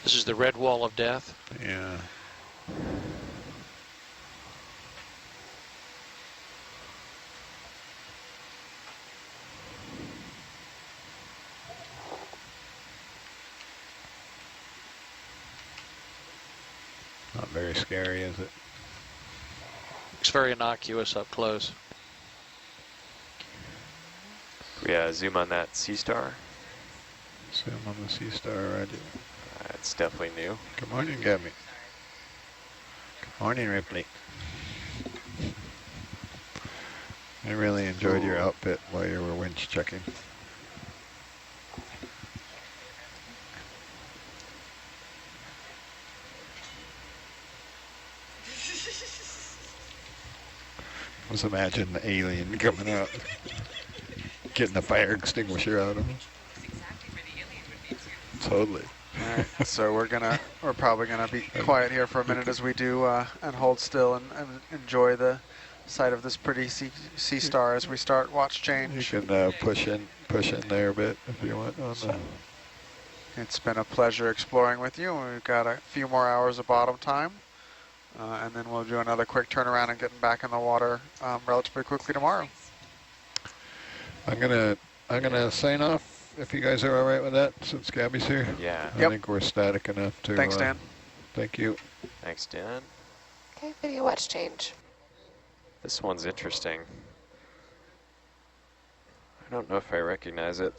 This is the red wall of death. Yeah. Not very scary, is it? Looks very innocuous up close. Yeah, zoom on that sea star. Zoom on the sea star already. It's definitely new. Good morning, Gabby. Good morning, Ripley. I really enjoyed your outfit while you were winch checking. Just imagine the alien coming out, getting the fire extinguisher out of him. Totally. All right, so we're probably gonna be quiet here for a minute as we do and hold still and enjoy the sight of this pretty sea star as we start watch change. You can push in there a bit if you want on the. It's been a pleasure exploring with you. We've got a few more hours of bottom time, and then we'll do another quick turnaround and getting back in the water relatively quickly tomorrow. I'm gonna sign off if you guys are all right with that, since Gabby's here. Yeah. I think we're static enough to. Thanks, Dan. Thank you. Thanks, Dan. Okay, video watch change. This one's interesting. I don't know if I recognize it.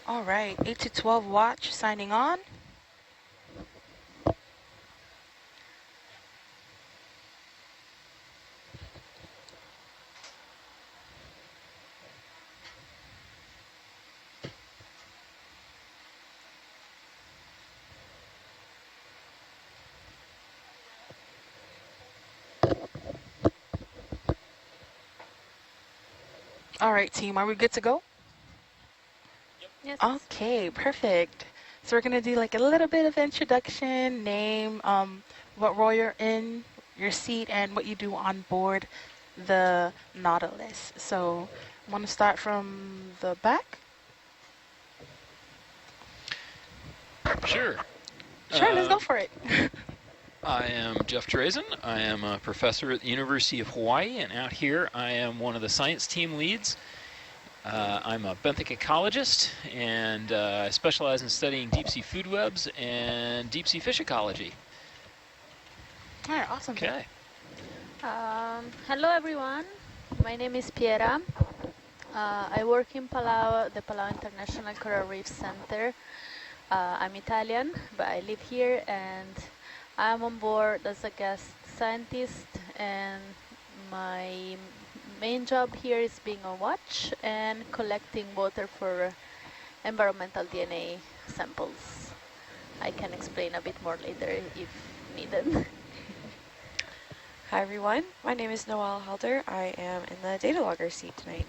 All right, 8 to 12 watch signing on. All right, team, are we good to go? Yes. Okay, perfect. So we're gonna do like a little bit of introduction, name, what role you're in, your seat, and what you do on board the Nautilus. So I want to start from the back. Sure. Sure, let's go for it. I am Jeff Drazen. I am a professor at the University of Hawaii, and out here I am one of the science team leads. I'm a benthic ecologist, and I specialize in studying deep-sea food webs and deep-sea fish ecology. All right, awesome. Okay. Hello everyone, my name is Piera. I work in Palau, the Palau International Coral Reef Center. I'm Italian, but I live here, and I'm on board as a guest scientist, and my main job here is being on watch and collecting water for environmental DNA samples. I can explain a bit more later if needed. Hi everyone, my name is Noelle Halder. I am in the data logger seat tonight.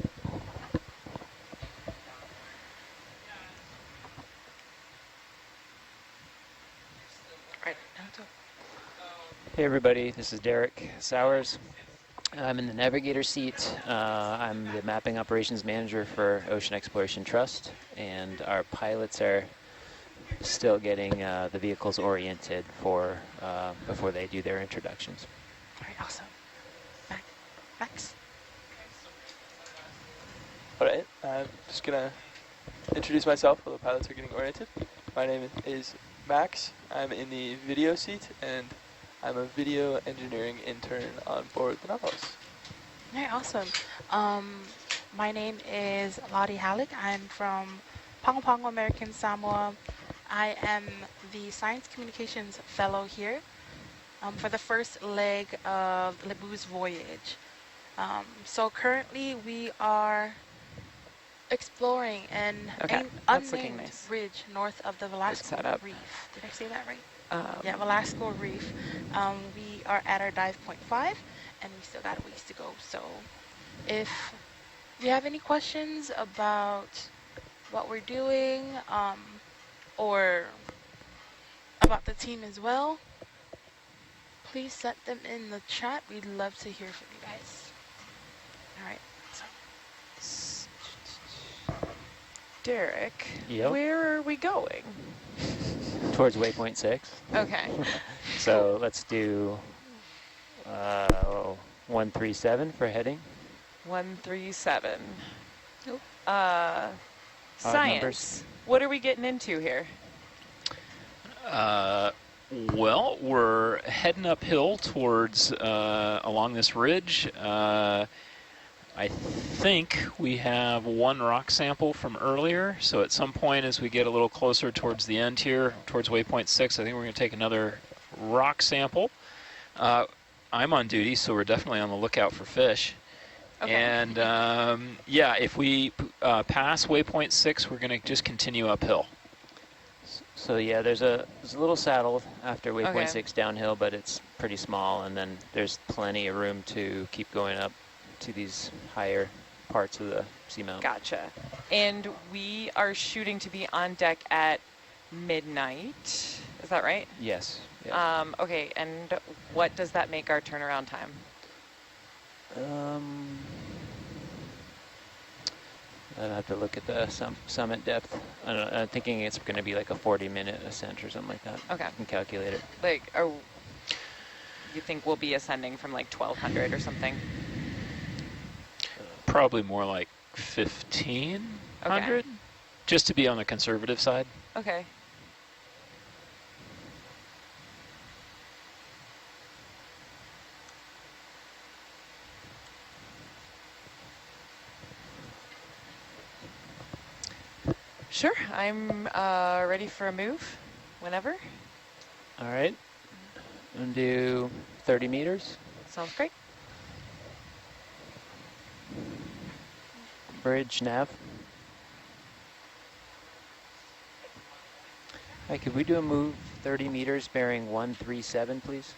Hey everybody, this is Derek Sowers. I'm in the navigator seat. I'm the mapping operations manager for Ocean Exploration Trust, and our pilots are still getting the vehicles oriented for before they do their introductions. All right, awesome. Max. All right, I'm just gonna introduce myself while the pilots are getting oriented. My name is Max. I'm in the video seat, and I'm a video engineering intern on board the Nautilus. All right, awesome. My name is Lottie Halleck. I'm from Pago Pago, American Samoa. I am the Science Communications Fellow here for the first leg of Lebu's voyage. So currently we are exploring an unnamed ridge north of the Velasco Reef. Did I say that right? Yeah, Velasco Reef. We are at our dive point 5, and we still got a ways to go. So if you have any questions about what we're doing, or about the team as well, please set them in the chat. We'd love to hear from you guys. All right. Derek, Yep. Where are we going? Towards waypoint 6. Okay. So let's do 137 for heading. 137. Nope. Science. Numbers. What are we getting into here? Well, we're heading uphill towards along this ridge. I think we have one rock sample from earlier, so at some point as we get a little closer towards the end here, towards waypoint 6, I think we're going to take another rock sample. I'm on duty, so we're definitely on the lookout for fish. Okay. And yeah, if we pass waypoint 6, we're going to just continue uphill. So yeah, there's a little saddle after waypoint 6 downhill, but it's pretty small, and then there's plenty of room to keep going up to these higher parts of the seamount. Gotcha. And we are shooting to be on deck at midnight. Is that right? Yes. Okay, and what does that make our turnaround time? I'd have to look at the summit depth. I don't know, I'm thinking it's going to be like a 40-minute ascent or something like that. Okay. I can calculate it. Like, you think we'll be ascending from like 1,200 or something? Probably more like 1,500, just to be on the conservative side. Okay. Sure, I'm ready for a move whenever. All right. And do 30 meters. Sounds great. Bridge nav. Hi, could we do a move 30 meters bearing 137, please?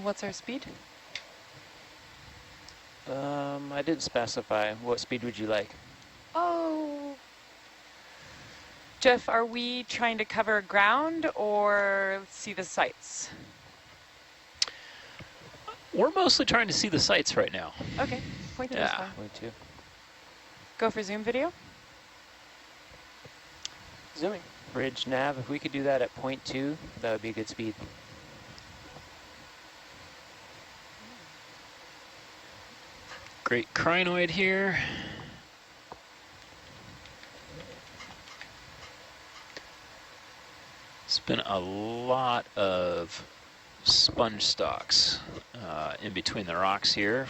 What's our speed? I didn't specify. What speed would you like? Oh. Jeff, are we trying to cover ground or see the sights? We're mostly trying to see the sights right now. Okay, point two is fine. Point two. Go for zoom video. Zooming. Bridge nav, if we could do that at 0.2, that would be a good speed. Great crinoid here. It's been a lot of sponge stalks in between the rocks here.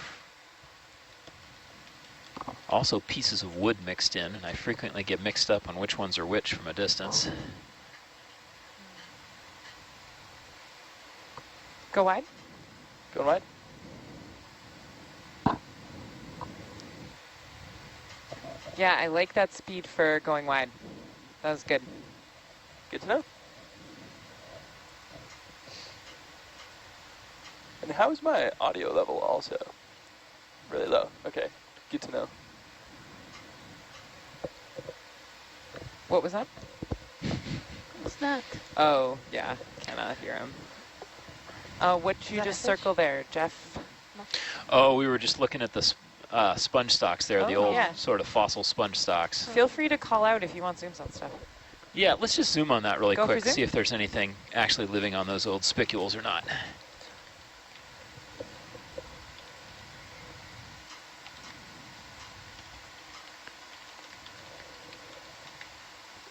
Also pieces of wood mixed in, and I frequently get mixed up on which ones are which from a distance. Go wide. Going wide. Yeah, I like that speed for going wide. That was good. Good to know. And how is my audio level also? Really low. Okay, good to know. What was that? What's that? Oh, yeah, cannot hear him. What'd you just circle there, Jeff? Oh, we were just looking at the sponge stocks there, the old yeah. sort of fossil sponge stocks. Feel free to call out if you want zooms on stuff. Yeah, let's just zoom on that really Go for quick, zoom? see if there's anything actually living on those old spicules or not.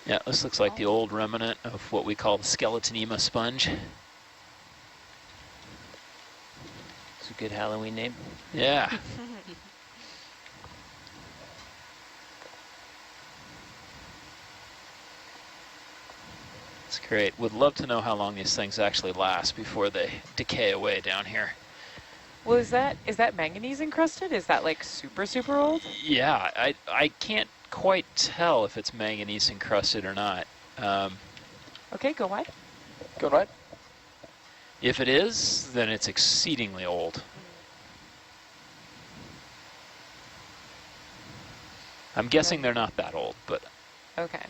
Yeah, this looks like the old remnant of what we call the skeletonema sponge. It's a good Halloween name. Yeah. It's great. Would love to know how long these things actually last before they decay away down here. Well, is that manganese encrusted? Is that like super, super old? Yeah, I can't quite tell if it's manganese encrusted or not. Okay, go wide. Going wide. If it is, then it's exceedingly old. I'm guessing they're not that old, but Okay.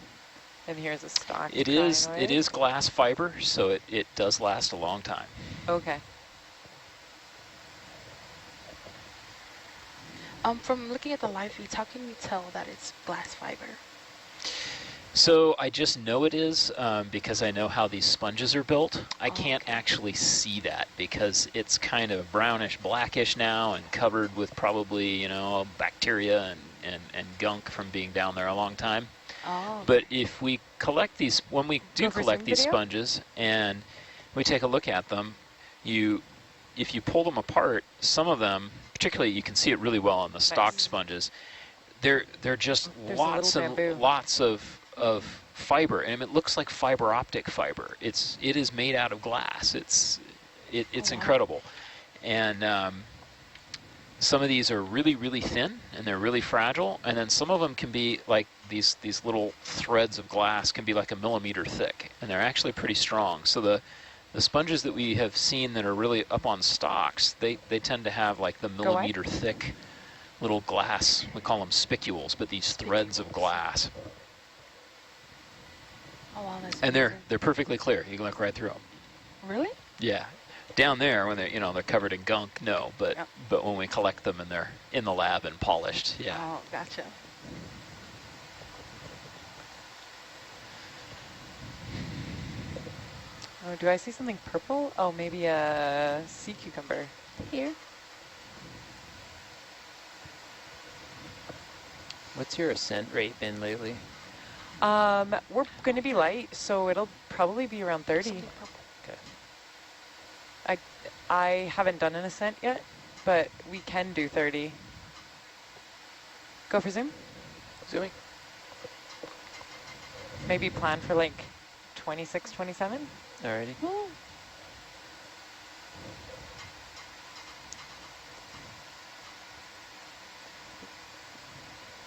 And here's a stock. it is crinoid. glass fiber, so it does last a long time. Okay. From looking at the live feeds, how can we tell that it's glass fiber? So I just know it is because I know how these sponges are built. I can't actually see that because it's kind of brownish, blackish now and covered with probably, you know, bacteria and gunk from being down there a long time. Oh. But if we collect these, when we do Go for collect zoom these video? sponges and we take a look at them, if you pull them apart, some of them, particularly you can see it really well on the stock sponges, they're just There's a lots little and bamboo. lots of fiber, and it looks like fiber optic fiber. It is made out of glass. It's incredible, and some of these are really, really thin and they're really fragile, and then some of them can be like these little threads of glass can be like a millimeter thick, and they're actually pretty strong. So the sponges that we have seen that are really up on stocks, they tend to have like the millimeter thick little glass, we call them spicules, but these threads of glass. Oh, wow, that's And amazing. they're perfectly clear. You can look right through them. Really? Yeah. Down there, when they're covered in gunk, no, but Yep. but when we collect them and they're in the lab and polished, yeah. Oh, gotcha. Oh, do I see something purple? Oh, maybe a sea cucumber. Here. What's your ascent rate been lately? We're going to be light, so it'll probably be around 30. Okay. I haven't done an ascent yet, but we can do 30. Go for zoom. Zooming. Maybe plan for like 26, 27. Alrighty.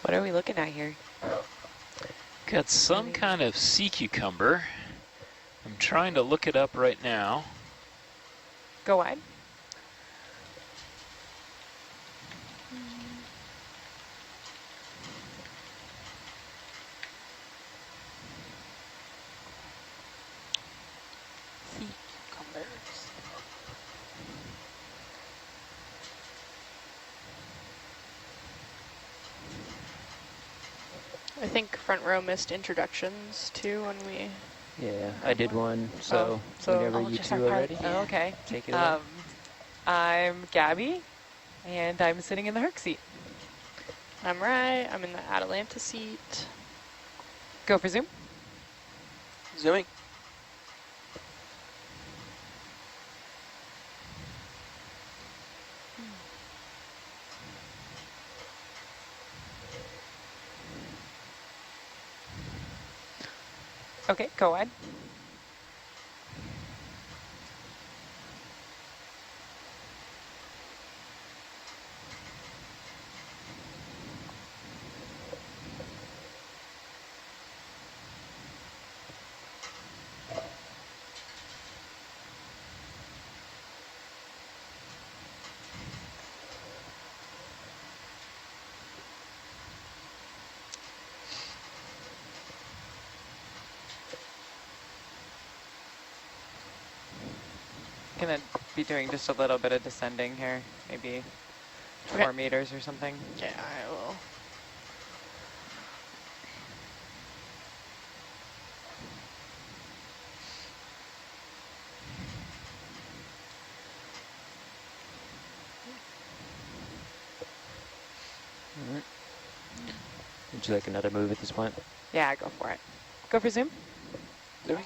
What are we looking at here? Got some kind of sea cucumber. I'm trying to look it up right now. Go wide. Sea cucumbers. I think front row missed introductions too when we. Yeah, I did one, so, so whenever I'll you just two have are part- ready, Oh, okay. take it away. I'm Gabby, and I'm sitting in the Herc seat. I'm right. I'm in the Atalanta seat. Go for zoom. Zooming. Okay, go wide. Gonna be doing just a little bit of descending here, maybe 4 meters or something. Yeah, I will. Alright. Would you like another move at this point? Yeah, go for it. Go for zoom. Zooming.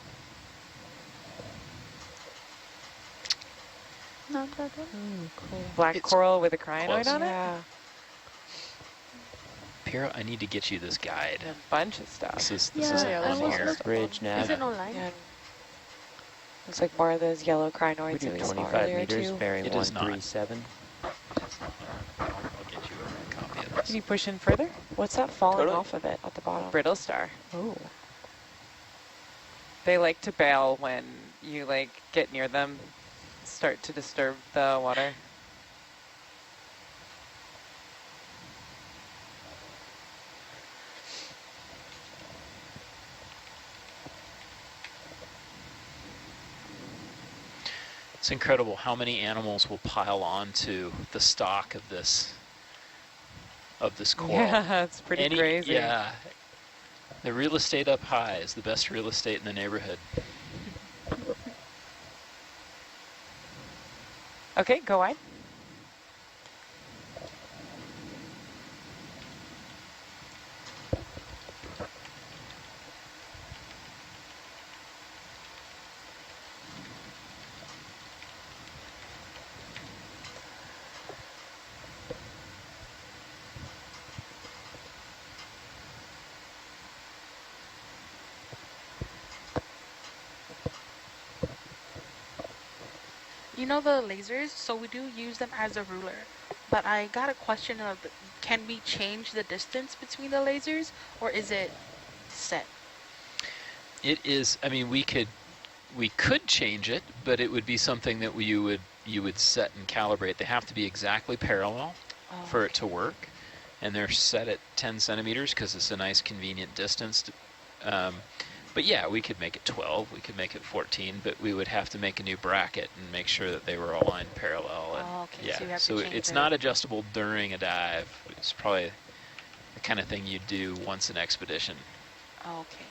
Not that one. Cool. Black coral with a cyanoid close. on it. Yeah. Piero, I need to get you this guide. A bunch of stuff. This is Yeah, on let's here. look. Bridge nav. Is it online? Yeah. Looks like more of those yellow We crinoids do that we saw 25 earlier meters, too. bearing It is not. 137. I'll get you a copy of this. Can you push in further? What's that falling Totally. off of it at the bottom? Brittle star. Oh. They like to bail when you like get near them, start to disturb the water. It's incredible how many animals will pile onto the stock of this coral. Yeah, it's pretty crazy. Yeah. The real estate up high is the best real estate in the neighborhood. Okay, go wide. You know the lasers, so we do use them as a ruler. But I got a question of, can we change the distance between the lasers, or is it set? It is, I mean, we could change it, but it would be something that you would set and calibrate. They have to be exactly parallel for it to work, and they're set at 10 centimeters because it's a nice convenient distance. But yeah, we could make it 12, we could make it 14, but we would have to make a new bracket and make sure that they were aligned parallel. And Okay, yeah, so you have so to change it's it. not adjustable during a dive. It's probably the kind of thing you do once an expedition. Okay.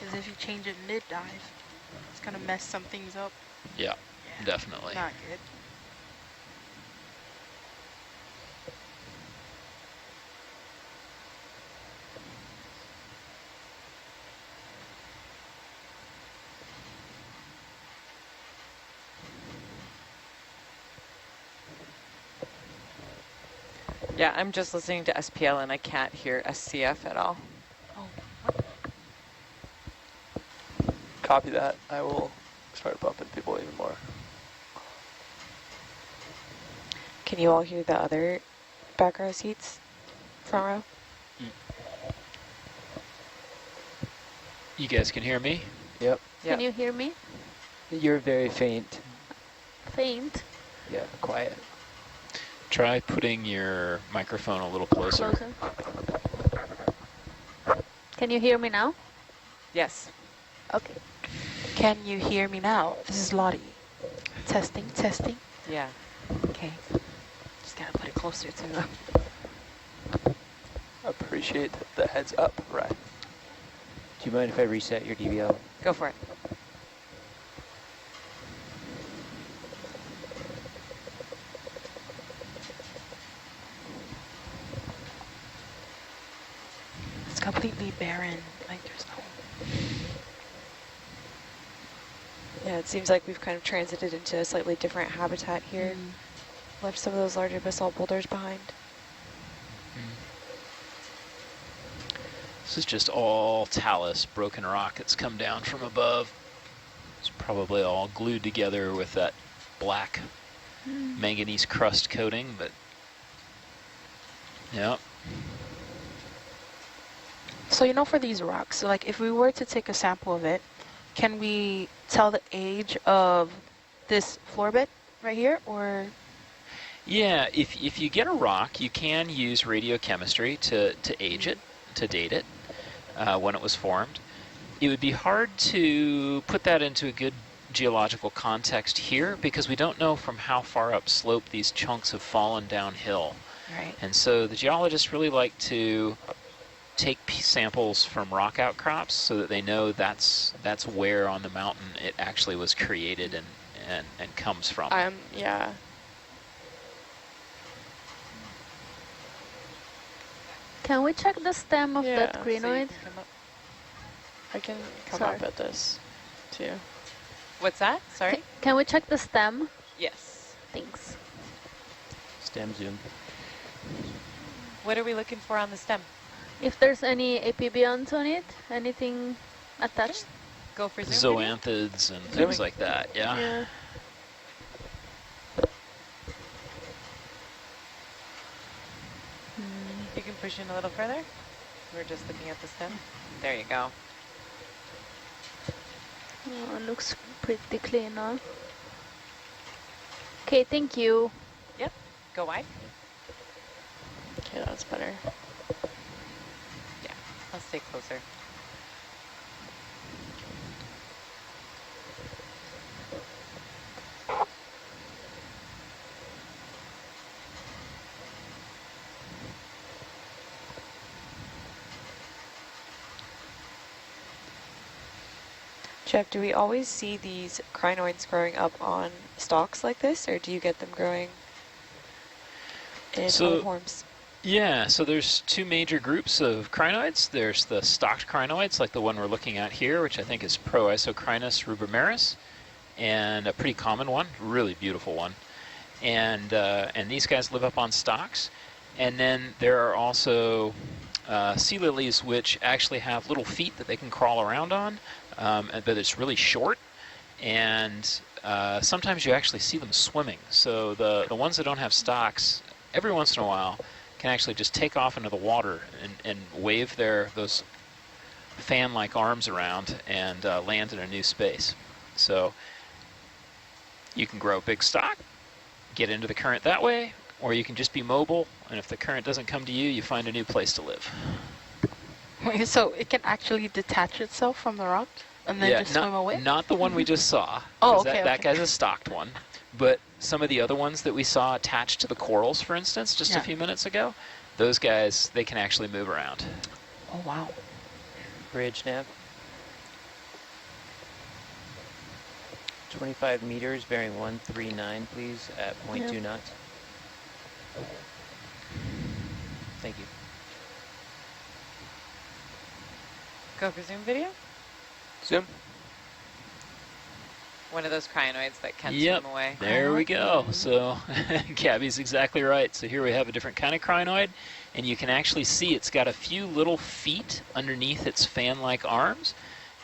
is if you change it mid-dive. It's going to mess some things up. Yeah, definitely. Not good. Yeah, I'm just listening to SPL and I can't hear SCF at all. Copy that. I will start bumping people even more. Can you all hear the other back row seats, front row? You guys can hear me? Yep. Can you hear me? You're very faint. Faint? Yeah, quiet. Try putting your microphone a little closer. Can you hear me now? Yes. Okay. Can you hear me now? This is Lottie. Testing, testing. Yeah. Okay. Just gotta put it closer to them. Appreciate the heads up, right? Do you mind if I reset your DVL? Go for it. It's completely barren. Like there's no... Yeah, it seems like we've kind of transited into a slightly different habitat here. Left some of those larger basalt boulders behind. This is just all talus, broken rock that's come down from above. It's probably all glued together with that black manganese crust coating, but yeah. So you know, for these rocks, so like if we were to take a sample of it, can we tell the age of this floor bed right here, or? Yeah, if you get a rock, you can use radiochemistry to age it, to date it when it was formed. It would be hard to put that into a good geological context here because we don't know from how far upslope these chunks have fallen downhill. Right. And so the geologists really like to take samples from rock outcrops so that they know that's where on the mountain it actually was created and comes from. Yeah. Can we check the stem of that So crinoid? I can come Sorry. up at this too. What's that? Sorry? Can we check the stem? Yes. Thanks. Stem zoom. What are we looking for on the stem? If there's any amphibians on it, anything attached? Go for zoom. Zoanthids and things like that, yeah. You can push in a little further. We're just looking at the stem. There you go. Oh, it looks pretty clean, huh? Okay, thank you. Yep. Go wide. Okay, that's better. Yeah, I'll stay closer. Jeff, do we always see these crinoids growing up on stalks like this, or do you get them growing in other forms? Yeah, so there's two major groups of crinoids. There's the stalked crinoids, like the one we're looking at here, which I think is Proisocrinus rubrimaris, and a pretty common one, really beautiful one. And these guys live up on stalks. And then there are also sea lilies, which actually have little feet that they can crawl around on, but it's really short. And sometimes you actually see them swimming. So the ones that don't have stalks, every once in a while, can actually just take off into the water and wave those fan-like arms around and land in a new space. So you can grow a big stalk, get into the current that way, or you can just be mobile, and if the current doesn't come to you, you find a new place to live. Wait, so it can actually detach itself from the rock and then just swim away? Not the one we just saw. Oh, okay, that guy's a stalked one. But some of the other ones that we saw attached to the corals, for instance, just a few minutes ago, those guys, they can actually move around. Oh, wow. Bridge nav. 25 meters, bearing 139, please, at 0.2 knots. Thank you. Go for zoom video. Zoom. One of those crinoids that can Yep, swim away. there we go. So Gabby's exactly right. So here we have a different kind of crinoid, and you can actually see it's got a few little feet underneath its fan-like arms,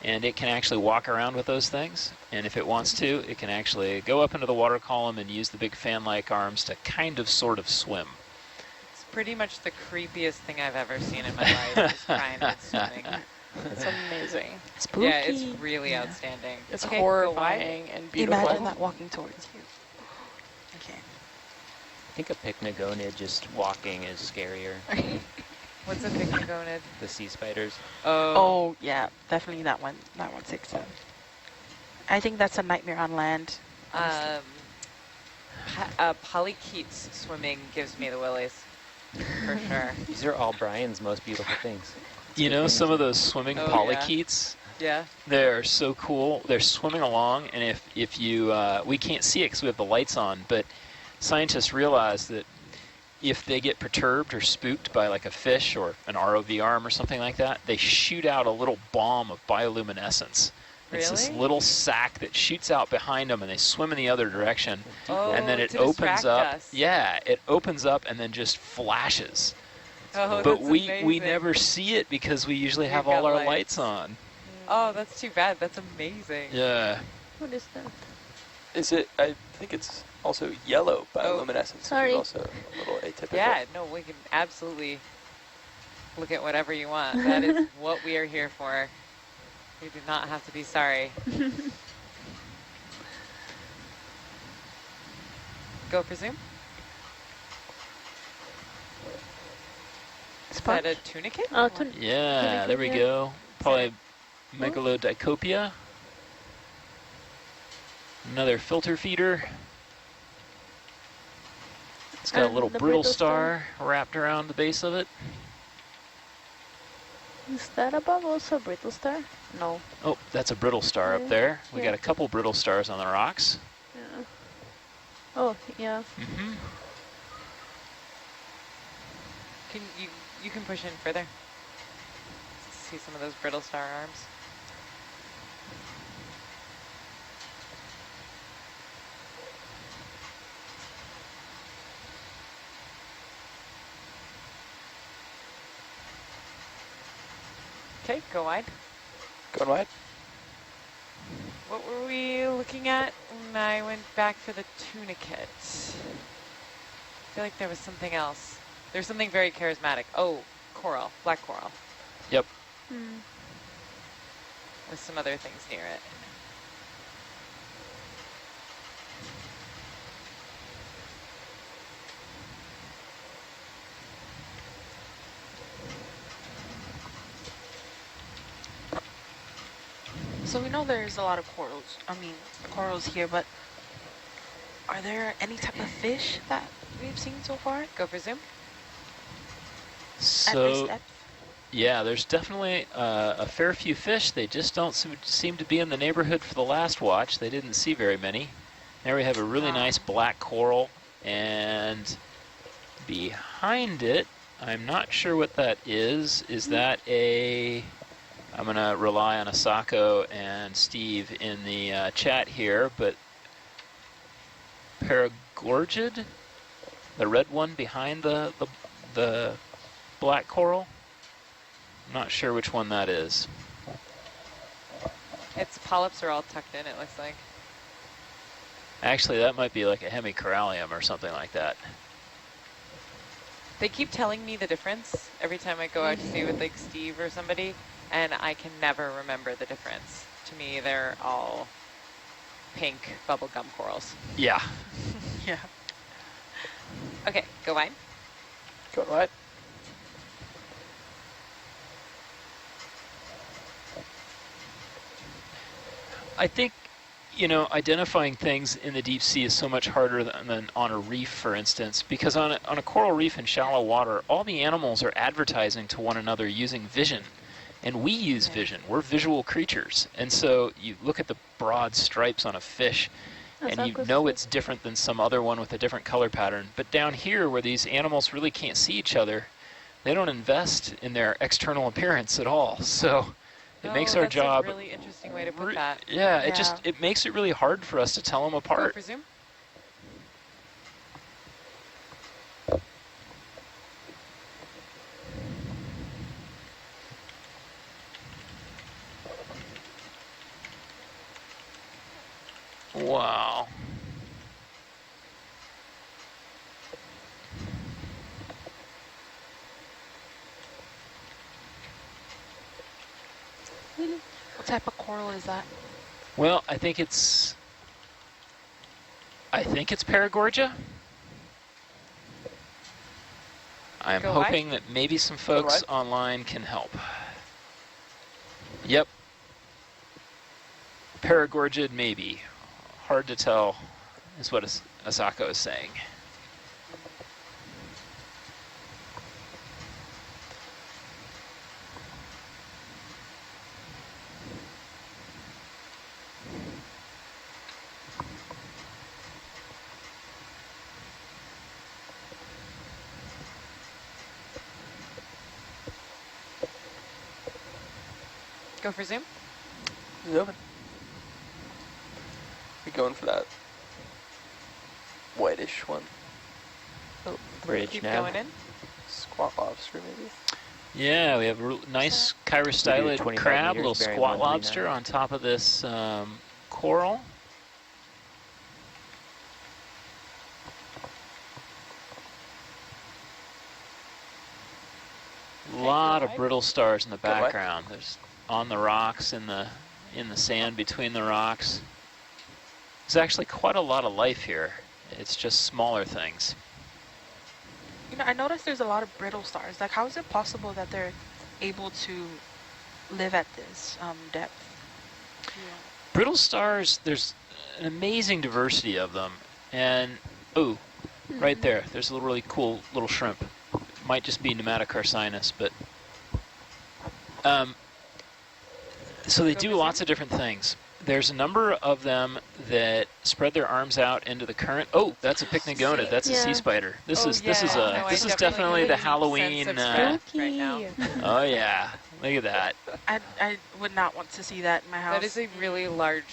and it can actually walk around with those things. And if it wants to, it can actually go up into the water column and use the big fan-like arms to kind of sort of swim. It's pretty much the creepiest thing I've ever seen in my life, is crinoids swimming. It's amazing. Spooky. Yeah, it's really outstanding. It's Okay, horrifying and beautiful. Imagine that walking towards you. Okay. I think a pycnogonid just walking is scarier. What's a pycnogonid? The sea spiders. Oh, yeah, definitely that one. That one sticks out. I think that's a nightmare on land. Polychaetes swimming gives me the willies, for sure. These are all Brian's most beautiful things. You know, some of those swimming polychaetes, Yeah. they're so cool. They're swimming along, and if you, we can't see it because we have the lights on, but scientists realize that if they get perturbed or spooked by like a fish or an ROV arm or something like that, they shoot out a little bomb of bioluminescence. It's this Really? little sack that shoots out behind them, and they swim in the other direction, and then it to opens distract up. us. Yeah, it opens up and then just flashes. Oh, But that's we amazing. never see it because we usually have We've all got our lights. lights on. Oh, that's too bad. That's amazing. Yeah. What is that? Is it? I think it's also yellow bioluminescence. Sorry. Which is also a little atypical. Yeah, no, we can absolutely look at whatever you want. That is what we are here for. You do not have to be sorry. Go for zoom. Is that a tunicate? Oh, Yeah, there we yeah. go. Probably Megalodicopia. Another filter feeder. It's got a And little the brittle brittle star wrapped around the base of it. Is that above also brittle star? No. Oh, that's a brittle star up there. We Yeah. got a couple brittle stars on the rocks. Yeah. Oh, yeah. Mm-hmm. Can you can push in further. See some of those brittle star arms. Okay, go wide. Going wide. What were we looking at when I went back for the tunicate? I feel like there was something else. There's something very charismatic. Oh, coral, black coral. Yep. With some other things near it. So we know there's a lot of corals here, but are there any type of fish that we've seen so far? Go for zoom. At this So, depth? yeah, there's definitely a fair few fish. They just don't seem to be in the neighborhood for the last watch. They didn't see very many. There we have a really nice black coral, and behind it, I'm not sure what that is. Is that a... I'm going to rely on Asako and Steve in the chat here, but Paragorgid, the red one behind the black coral, I'm not sure which one that is. Its polyps are all tucked in, it looks like. Actually, that might be like a hemicorallium or something like that. They keep telling me the difference every time I go out to see with like Steve or somebody, and I can never remember the difference. To me, they're all pink bubblegum corals. Yeah. Yeah. Okay, go wide. Going wide. I think, you know, identifying things in the deep sea is so much harder than on a reef, for instance, because on a coral reef in shallow water, all the animals are advertising to one another using vision. And we use vision. We're visual creatures. And so you look at the broad stripes on a fish, and you know it's different than some other one with a different color pattern. But down here, where these animals really can't see each other, they don't invest in their external appearance at all. So it makes our job... That's a really interesting way to put that. Yeah, it makes it really hard for us to tell them apart. I presume. Wow. What type of coral is that? Well, I think it's Paragorgia. I'm hoping that maybe some folks online can help. Yep. Paragorgia, maybe. Hard to tell, is what Asako is saying. Go for zoom. It's open. We're going for that whitish one. Oh, bridge keep now. Going in. Squat lobster, maybe. Yeah, we have a nice chirostylid crab, little squat lobster on top of this coral. A lot of brittle stars in the background. There's on the rocks, in the sand between the rocks. There's actually quite a lot of life here. It's just smaller things. You know, I noticed there's a lot of brittle stars. Like, how is it possible that they're able to live at this depth? Yeah. Brittle stars, there's an amazing diversity of them. And, ooh, right there, there's a really cool little shrimp. Might just be Nematocarcinus, but... so they do lots of different things. There's a number of them that spread their arms out into the current. Oh, that's a pycnigonid. That's a sea spider. This is definitely the Halloween. Right now. Oh yeah, look at that. I would not want to see that in my house. That is a really large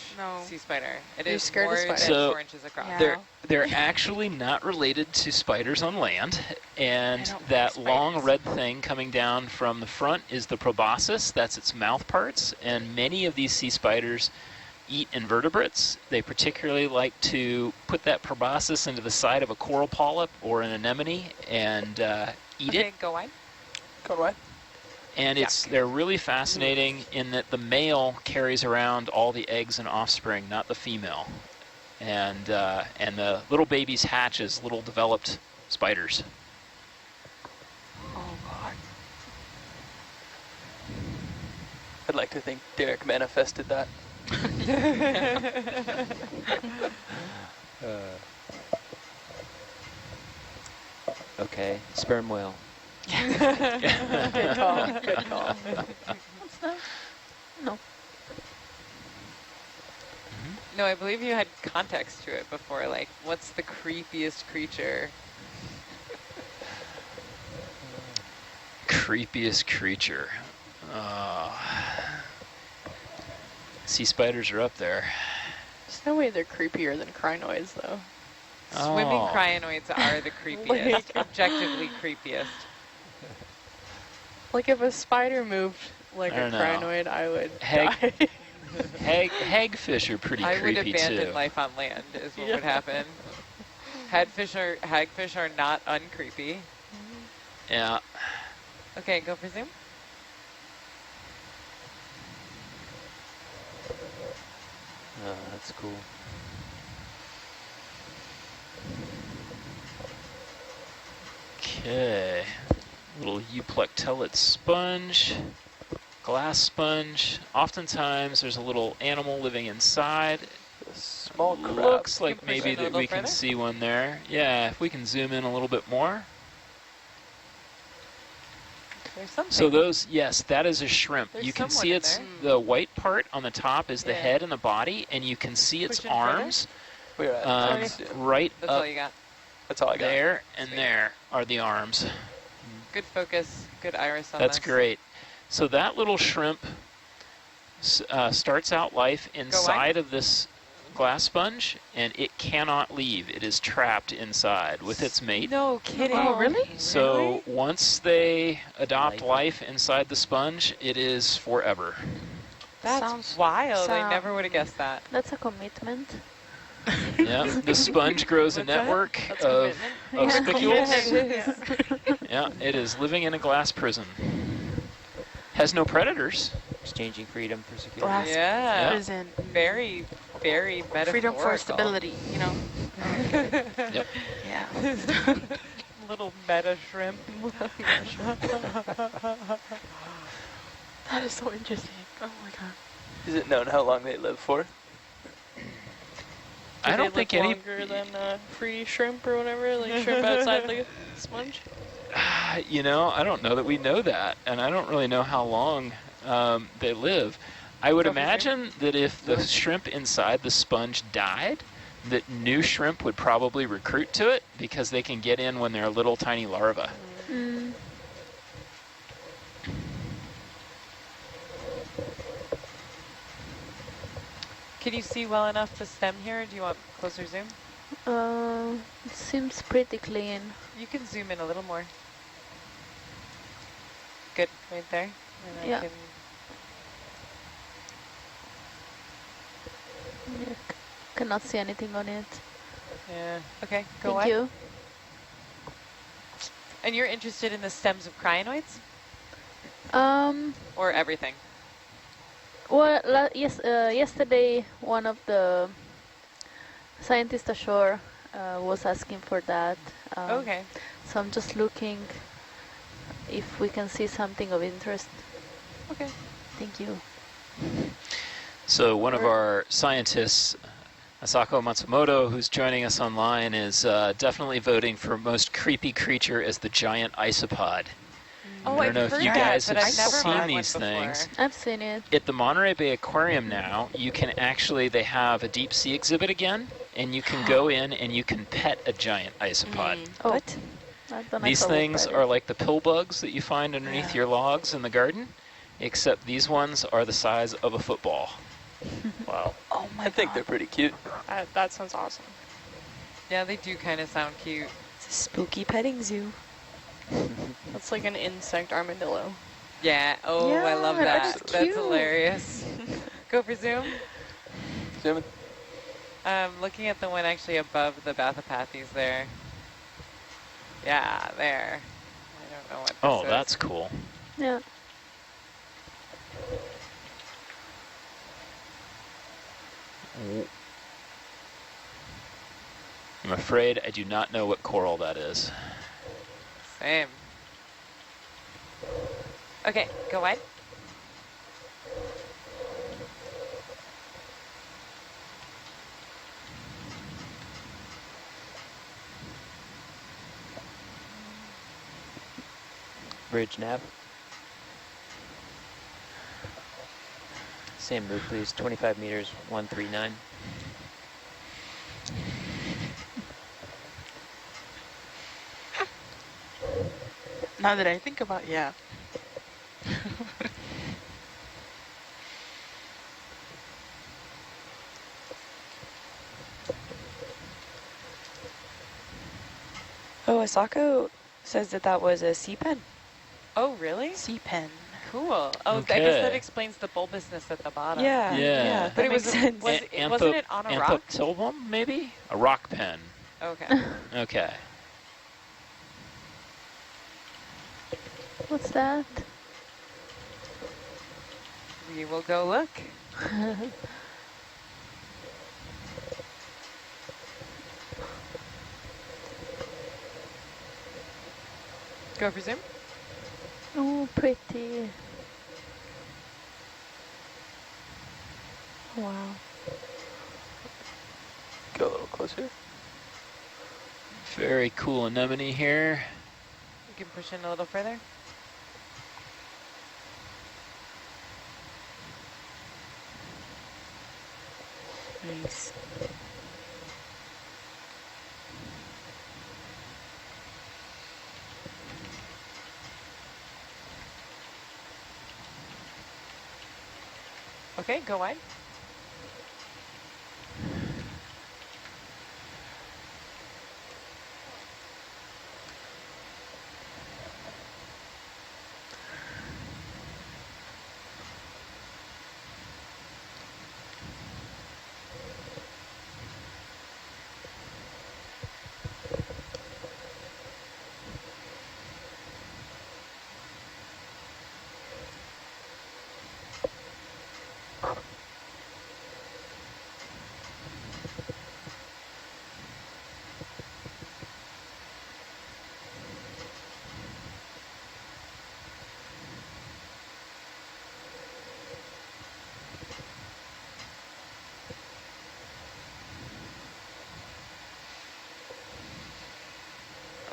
sea spider. It is more than 4 inches across. Yeah. They're actually not related to spiders on land, and that long red thing coming down from the front is the proboscis. That's its mouth parts, and many of these sea spiders eat invertebrates. They particularly like to put that proboscis into the side of a coral polyp or an anemone and eat it. Go wide. Go wide. And they're really fascinating in that the male carries around all the eggs and offspring, not the female. And the little babies hatch as little developed spiders. Oh God. I'd like to think Derek manifested that. Okay, sperm whale. Good call. Good call. What's that? No. No, I believe you had context to it before. Like, what's the creepiest creature? Creepiest creature. Sea spiders are up there. There's no way they're creepier than crinoids, though. Swimming crinoids are the creepiest, objectively creepiest. Like if a spider moved like a crinoid, I would die. Hagfish are pretty creepy too. I would abandon life on land is what would happen. Hagfish are not uncreepy. Yeah. Okay, go for zoom. Oh, that's cool. Okay. Little euplectellid sponge, glass sponge. Oftentimes there's a little animal living inside. A small crab. Looks like maybe that we can see one there. Yeah, if we can zoom in a little bit more. There's something. So those, yes, that is a shrimp. There's you can someone see in it's there. the white part on the top is the Yeah. head and the body, and you can see its Pushing further? arms We're at right That's up all you got. That's all I got. there, and there are the arms. Good focus. Good iris on That's this. great. So that little shrimp starts out life inside of this glass sponge, and it cannot leave. It is trapped inside with its mate. No kidding. Oh, really? So once they adopt life inside the sponge, it is forever. That's Sounds- wild. I sound- never would have guessed that. That's a commitment. Yeah, the sponge grows a What's that? network That's a of commitment. spicules. Yeah, it is. Yeah, it is living in a glass prison. Has no predators. Exchanging freedom for security. Glass Yeah. prison. Very, very metaphorical. Freedom for stability, you know? Yep. Yeah. Little meta shrimp. That is so interesting. Oh my god. Is it known how long they live for? I don't think any. longer than free shrimp or whatever, like shrimp outside the sponge. You know, I don't know that we know that, and I don't really know how long they live. I would imagine that if the shrimp inside the sponge died, that new shrimp would probably recruit to it because they can get in when they're little tiny larvae. Mm. Can you see well enough the stem here? Do you want closer zoom? It seems pretty clean. You can zoom in a little more. Good, right there. And Yeah. I can Yeah, cannot see anything on it. Yeah. Okay, go Thank on. you. And you're interested in the stems of crinoids Um, or everything? well, yes, yesterday one of the scientists ashore was asking for that. Okay. So I'm just looking if we can see something of interest. Okay. Thank you. So one of our scientists, Asako Matsumoto, who's joining us online, is definitely voting for most creepy creature as the giant isopod. Oh, I I've don't know if heard you that, guys but have I've never seen met one these before. things. I've seen it. At the Monterey Bay Aquarium now, you can actually, they have a deep sea exhibit again, and you can go in and you can pet a giant isopod. Oh, What? These things are like the pill bugs that you find underneath Yeah. your logs in the garden, except these ones are the size of a football. Wow. Oh my I think god. they're pretty cute. That sounds awesome. Yeah, they do kind of sound cute. It's a spooky petting zoo. That's like an insect armadillo. Yeah. Oh, I love Yeah, that. that's That's cute. hilarious. Go for zoom. Zoom in. Looking at the one actually above the Bathypathes there. Yeah, there. I don't know what this Oh, is. that's cool. Yeah. I'm afraid I do not know what coral that is. Same. Okay, go wide. Bridge nav. Same move, please. 25 meters, 139. Now that I think about, yeah. Oh, Asako says that that was a sea pen. Oh, really? Sea pen. Cool. Oh, I guess Okay. that explains the bulbousness at the bottom. Yeah. Yeah. But That it makes was, sense. wasn't it on a rock? Anthoptilbum, maybe? A rock pen. Okay. Okay. What's that? We will go look. Go for zoom. Oh, pretty. Wow. Go a little closer. Very cool anemone here. You can push in a little further. Nice. Okay, go wide.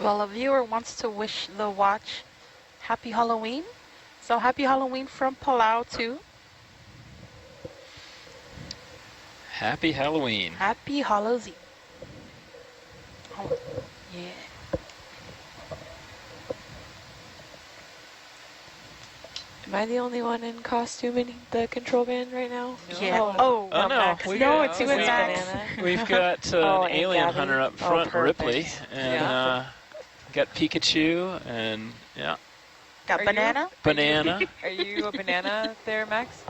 Well, a viewer wants to wish the watch happy Halloween. So happy Halloween from Palau too. Happy Halloween. Happy Halloween. Oh, yeah. Am I the only one in costume in the control van right now? Yeah. Oh, Oh, no. Max. No, it's you and Max. We've got Oh, an and alien Gabby. hunter up Oh, front, perfect. Ripley, and got Pikachu, and yeah, Got banana. banana. Are you a banana there, Max?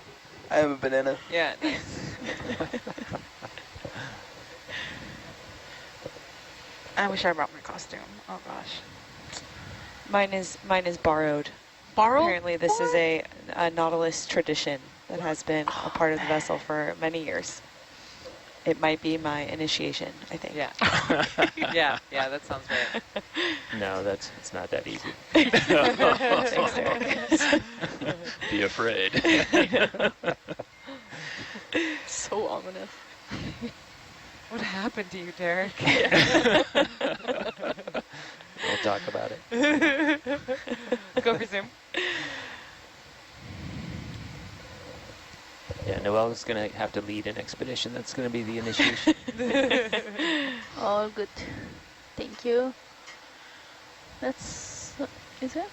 I am a banana. Yeah, nice. I wish I brought my costume. Oh gosh. Mine is borrowed. Borrowed? Apparently this is a Nautilus tradition that has been a part of the vessel for many years. It might be my initiation, I think. Yeah. yeah, that sounds right. No, it's not that easy. Be afraid. So ominous. What happened to you, Derek? We'll talk about it. Go for Zoom. Yeah, Noelle's going to have to lead an expedition. That's going to be the initiation. All good. Thank you. That's, is it?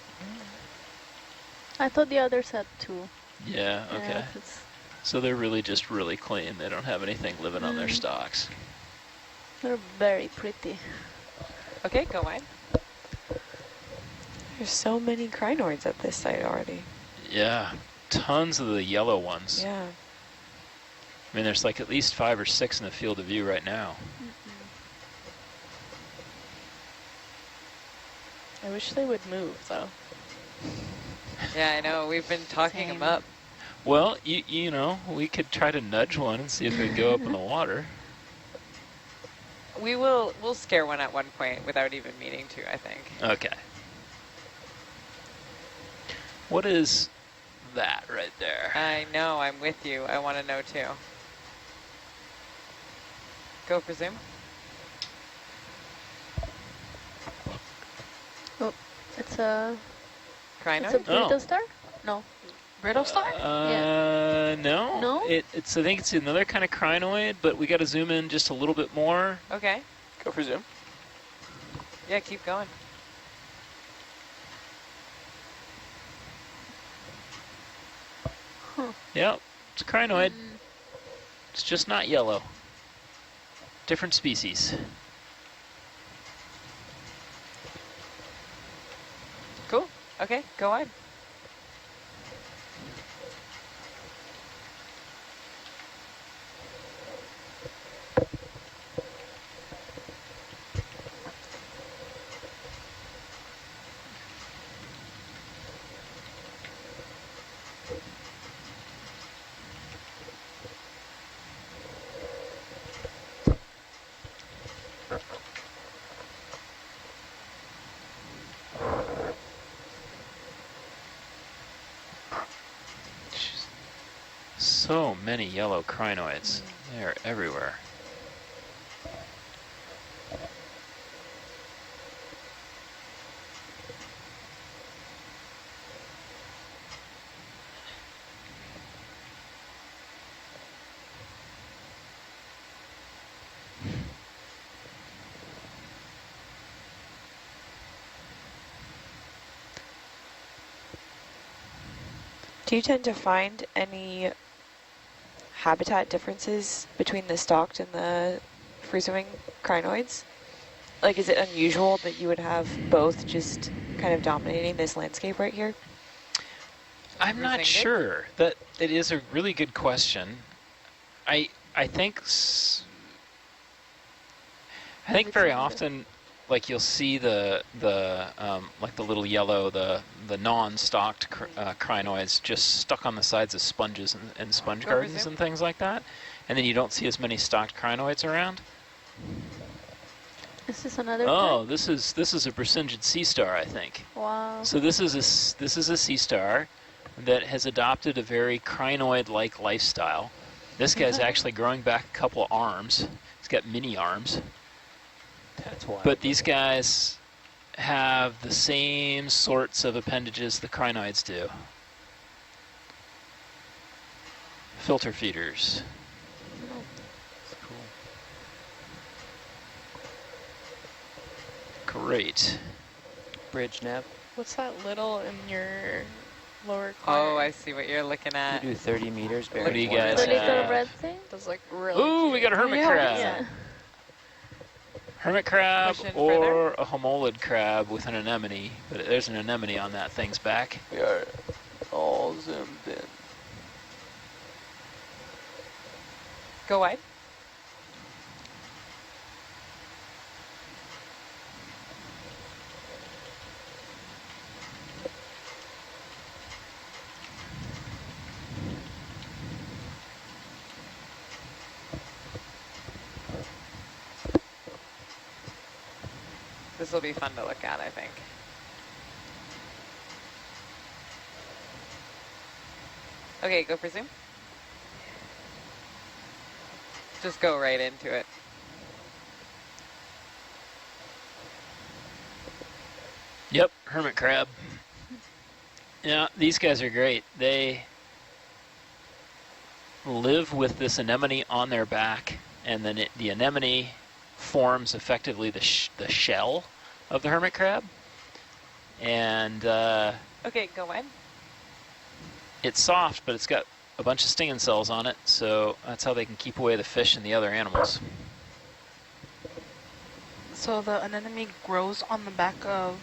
I thought the others had two. Yeah, okay. Yeah, it's So they're really just really clean. They don't have anything living on their stocks. they're very pretty. Okay, go wide. There's so many crinoids at this site already. Yeah, tons of the yellow ones. Yeah. I mean, there's like at least 5 or 6 in the field of view right now. I wish they would move, though. Yeah, I know. We've been talking them up. Well, you know, we could try to nudge one and see if it'd go up in the water. We'll scare one at one point without even meaning to, I think. Okay. What is that right there? I know, I'm with you. I want to know too. Go for Zoom. Oh, it's a Crinoid? It's a brittle star? No. Brittle star? No. No? It's I think it's another kind of crinoid, but we got to zoom in just a little bit more. Okay. Go for Zoom. Yeah, keep going. Huh. Yep, it's a crinoid. It's just not yellow. Different species. Cool. Okay, go on. So many yellow crinoids. They're everywhere. Do you tend to find any habitat differences between the stalked and the free-swimming crinoids? Like, is it unusual that you would have both just kind of dominating this landscape right here? I'm not sure. That it is a really good question. I think very often, like you'll see the like the little yellow, the non-stalked crinoids just stuck on the sides of sponges and sponge gardens and things like that, and then you don't see as many stalked crinoids around. Is this another? Oh, this is a Brisingid sea star, I think. Wow. So this is a sea star that has adopted a very crinoid-like lifestyle. This guy's actually growing back a couple of arms. He's got mini arms. That's wild. But these guys have the same sorts of appendages the crinoids do. Filter feeders. That's cool. Great. Bridge nav. What's that little in your lower corner? Oh, I see what you're looking at. You do 30 meters. What do you guys The little have? red thing? That's like really Ooh, cute. we got a hermit crab. Yeah. Hermit crab Push in or a homolid crab with an anemone. But there's an anemone on that thing's back. We are all zoomed in. Go wide. This will be fun to look at, I think. Okay, go for zoom. Just go right into it. Yep, hermit crab. Yeah, these guys are great. They live with this anemone on their back, and then the anemone forms effectively the shell of the hermit crab. And Okay, go in. it's soft, but it's got a bunch of stinging cells on it, so that's how they can keep away the fish and the other animals. So the anemone grows on the back of,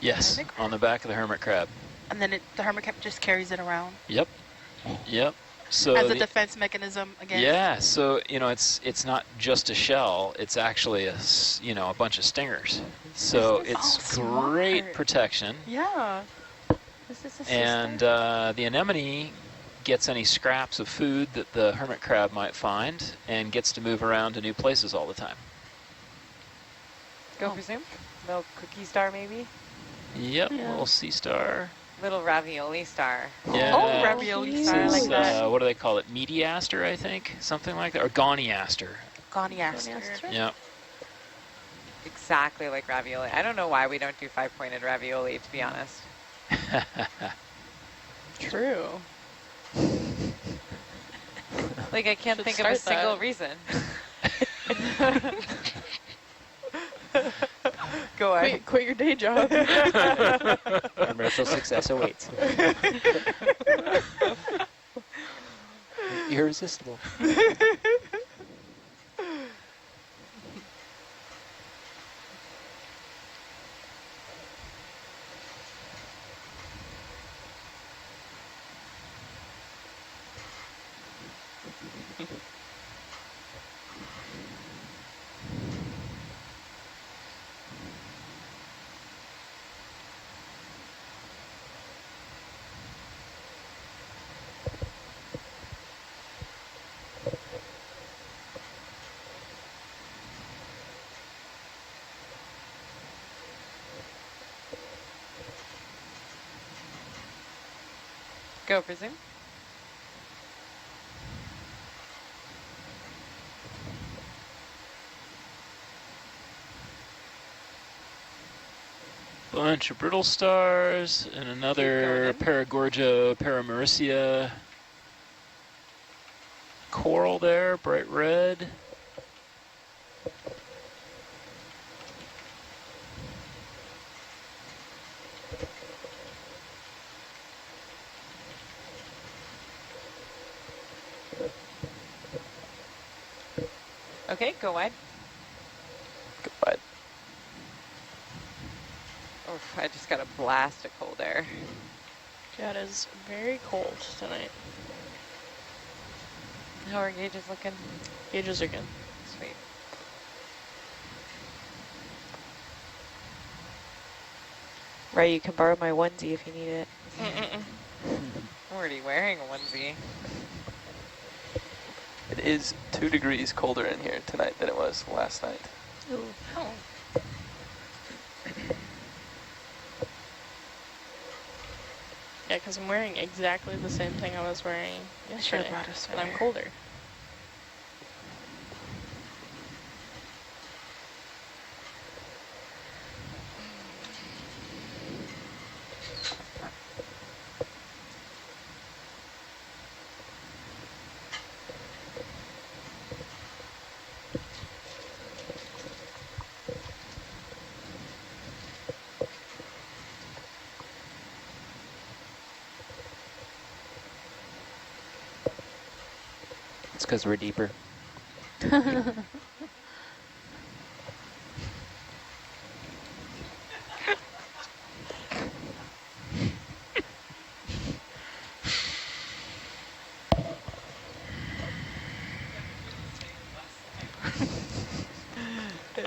Yes, on the back of the hermit crab. and then the hermit crab just carries it around Yep, yep. So as a defense mechanism against. yeah, so it's not just a shell; it's actually a bunch of stingers. So it's great smart. protection. Yeah. This is a And the anemone gets any scraps of food that the hermit crab might find and gets to move around to new places all the time. Go for zoom. Little cookie star, maybe. Yep, Yeah. little sea star. Little ravioli star. Yeah. Oh, ravioli star, I This like is, that. what do they call it? Mediaster, I think, something like that, or goniaster. Goniaster. Yep. Exactly like ravioli. I don't know why we don't do 5-pointed ravioli, to be honest. True. Like, I can't Should think of a start single that. reason. Go ahead. Quit your day job. Commercial success awaits. Irresistible. Go for zoom. Bunch of brittle stars and another Paragorgia paramerissia coral there, bright red. Okay, go wide. Go wide. Oh, I just got a blast of cold air. Yeah, it is very cold tonight. How are gauges looking? Gauges are good. Sweet. Right, you can borrow my onesie if you need it. I'm already wearing a onesie. It is 2 degrees colder in here tonight than it was last night. Ooh. Oh. Yeah, because I'm wearing exactly the same thing I was wearing yesterday, and I'm colder. It's because we're deeper. It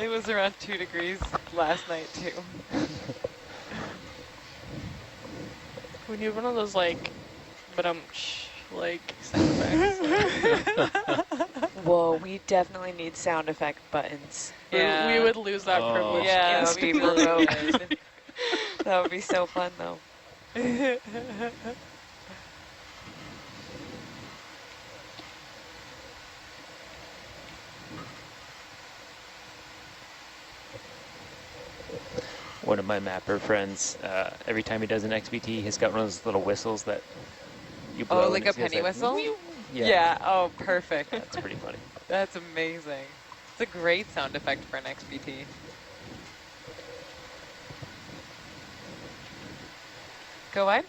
was around 2 degrees last night too. We need one of those like sound effects. Whoa, we definitely need sound effect buttons. Yeah. We would lose that privilege. Yeah, that would be really good. That would be so fun though. One of my mapper friends, every time he does an XBT, he's got one of those little whistles that you blow. Oh, like a and it goes penny whistle? Yeah. Oh, perfect. That's pretty funny. That's amazing. It's a great sound effect for an XBT. Go wide?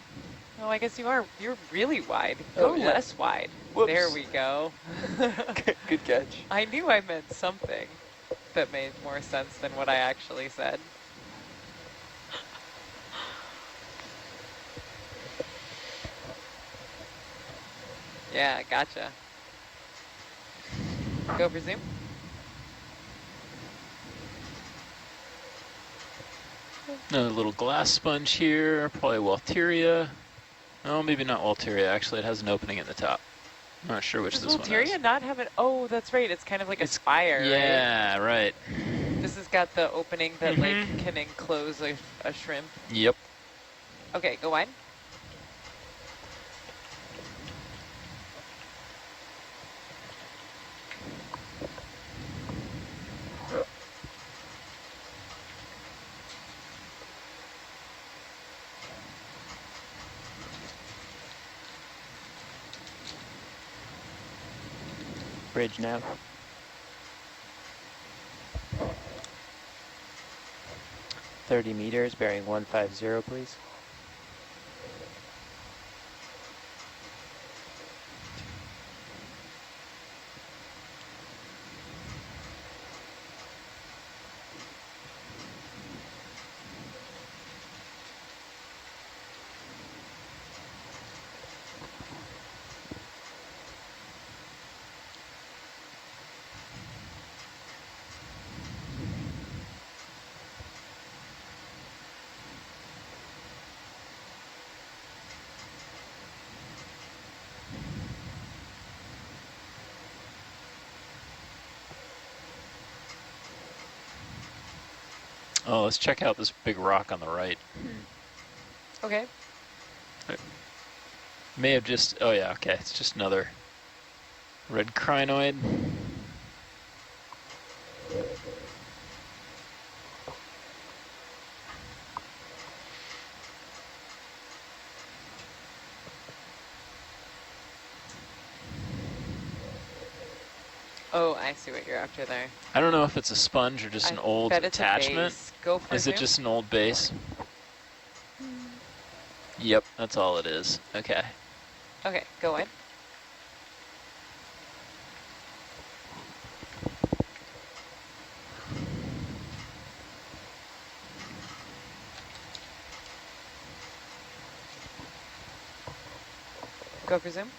Oh, I guess you are. You're really wide. Go less wide. Whoops. There we go. Good catch. I knew I meant something that made more sense than what I actually said. Yeah, gotcha. Go for zoom. Another little glass sponge here, probably Walteria. Oh, maybe not Walteria. Actually, it has an opening at the top. I'm not sure which Does this one Walteria is. not have an... Oh, that's right. It's kind of like a spire, Yeah, right. This has got the opening that like can enclose a shrimp. Yep. Okay, go wide. Bridge now. $30 meters, bearing 150, please. Oh, let's check out this big rock on the right. Okay. May have just, oh yeah, okay, it's just another red crinoid. Oh, I see what you're after there. I don't know if it's a sponge or just an old bet it's a attachment. base. Go for Is it zoom. just an old base? Yep, that's all it is. Okay. Okay, go wide. Go for zoom.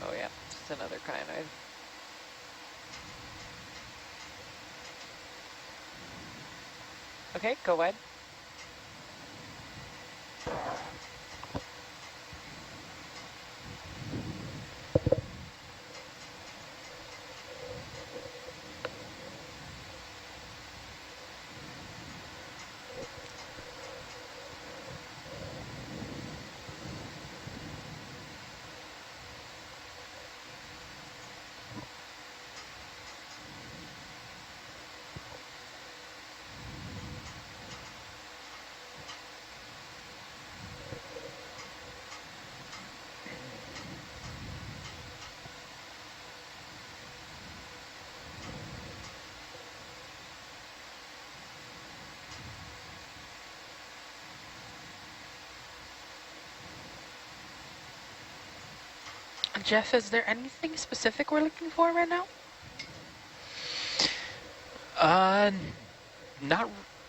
Oh yeah, just another crinoid. Okay, go wide. Jeff, is there anything specific we're looking for right now?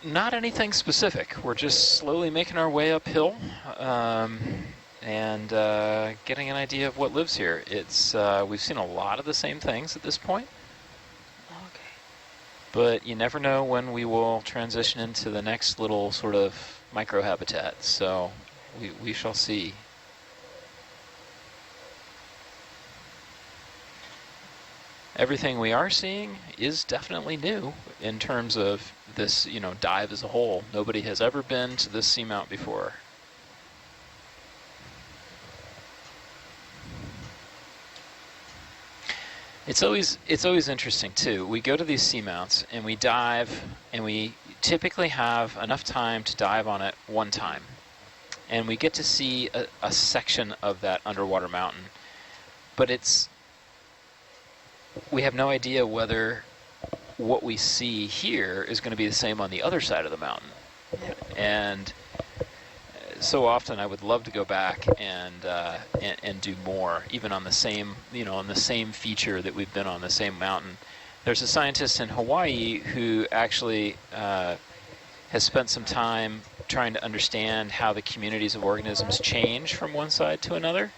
Not anything specific. We're just slowly making our way uphill, and getting an idea of what lives here. It's we've seen a lot of the same things at this point. Okay. But you never know when we will transition into the next little sort of microhabitat. So we shall see. Everything we are seeing is definitely new in terms of this, dive as a whole. Nobody has ever been to this seamount before. It's always interesting too. We go to these seamounts and we dive, and we typically have enough time to dive on it one time, and we get to see a section of that underwater mountain, but we have no idea whether what we see here is going to be the same on the other side of the mountain. Yep. And so often I would love to go back and do more, even on the same, on the same feature that we've been on, the same mountain. There's a scientist in Hawaii who actually has spent some time trying to understand how the communities of organisms change from one side to another.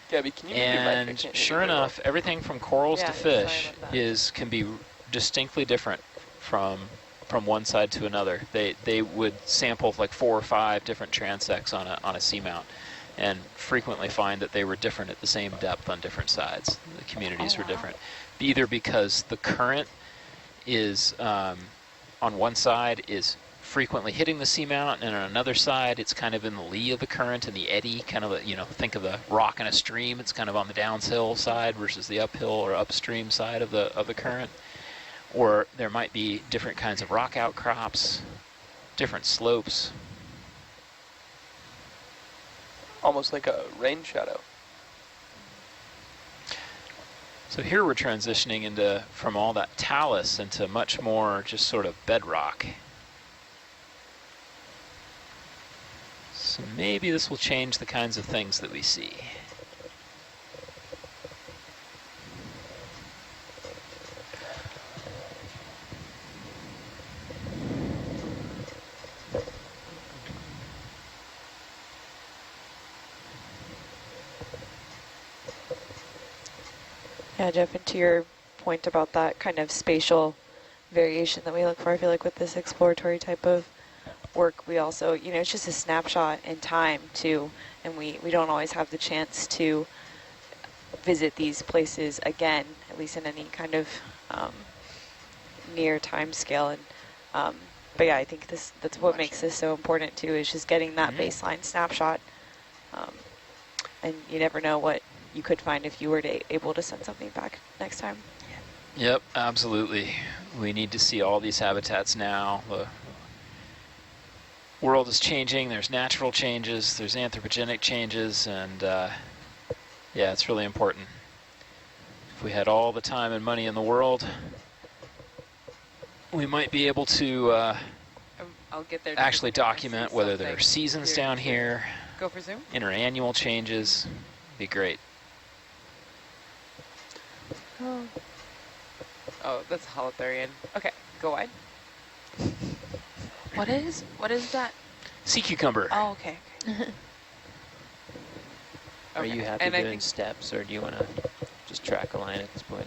Gabby, can you move your mic? I And can't hear sure you very well. enough, everything from corals to sorry fish about that. can be distinctly different from one side to another. They would sample like 4 or 5 different transects on a seamount, and frequently find that they were different at the same depth on different sides. The communities were different, either because the current is on one side is frequently hitting the seamount, and on another side it's kind of in the lee of the current and the eddy, kind of think of the rock in a stream. It's kind of on the downhill side versus the uphill or upstream side of the current. Or there might be different kinds of rock outcrops, different slopes. Almost like a rain shadow. So here we're transitioning from all that talus into much more just sort of bedrock. So maybe this will change the kinds of things that we see. Yeah, Jeff, and to your point about that kind of spatial variation that we look for, I feel like with this exploratory type of work, we also, it's just a snapshot in time too, and we don't always have the chance to visit these places again, at least in any kind of near time scale. And but yeah, I think that's what makes this so important too, is just getting that baseline snapshot. And you never know what you could find if you were able to send something back next time. Yep, absolutely. We need to see all these habitats now. The world is changing. There's natural changes. There's anthropogenic changes. And yeah, it's really important. If we had all the time and money in the world, we might be able to I'll get there. actually document whether there are seasons down here, Go for zoom. interannual changes. Be great. Oh, that's Holothurian. Okay, go wide. What is that? Sea cucumber. Oh, okay. Are you happy and I doing think- steps, or do you want to just track a line at this point?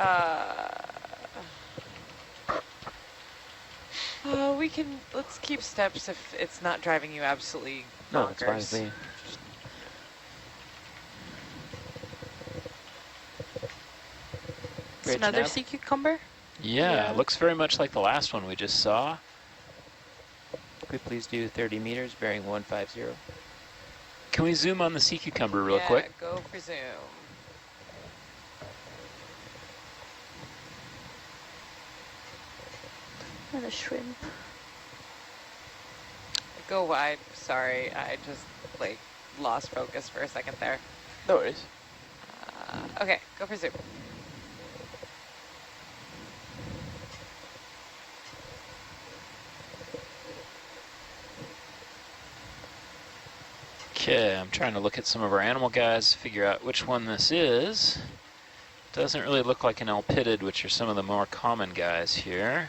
Let's keep steps if it's not driving you absolutely No, it's fine bonkers. with me. It's Great another job. sea cucumber? Yeah, looks very much like the last one we just saw. Could we please do 30 meters, bearing 150? Can we zoom on the sea cucumber real quick? Go for zoom. And a shrimp. Go wide. Sorry, I just like lost focus for a second there. No worries. Okay, go for zoom. Okay, I'm trying to look at some of our animal guys, figure out which one this is. Doesn't really look like an elpidid, which are some of the more common guys here.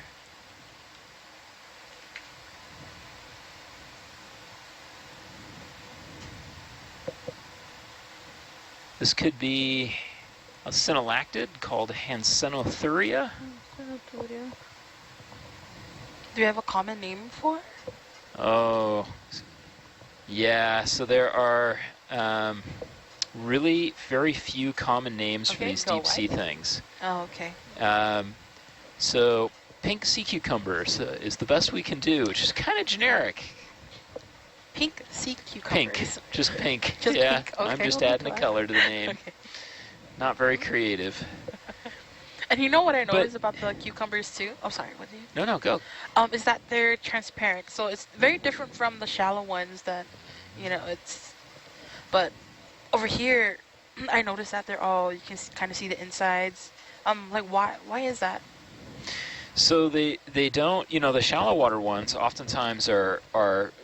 This could be a synallactid called Hansenothuria. Do you have a common name for it? Oh, yeah, so there are really very few common names for these deep sea things. Oh, okay. So pink sea cucumbers is the best we can do, which is kind of generic. Pink sea cucumbers. Pink, just pink. Just yeah, pink. Okay, I'm just we'll be adding a glad. color to the name. Okay. Not very creative. And you know what I But- noticed about the cucumbers too? Oh, sorry. What did you? No, go. Is that they're transparent. So it's very different from the shallow ones that, you know, it's. But over here, I noticed that they're all, you can kind of see the insides. Like why is that? So they don't, you know, the shallow water ones oftentimes are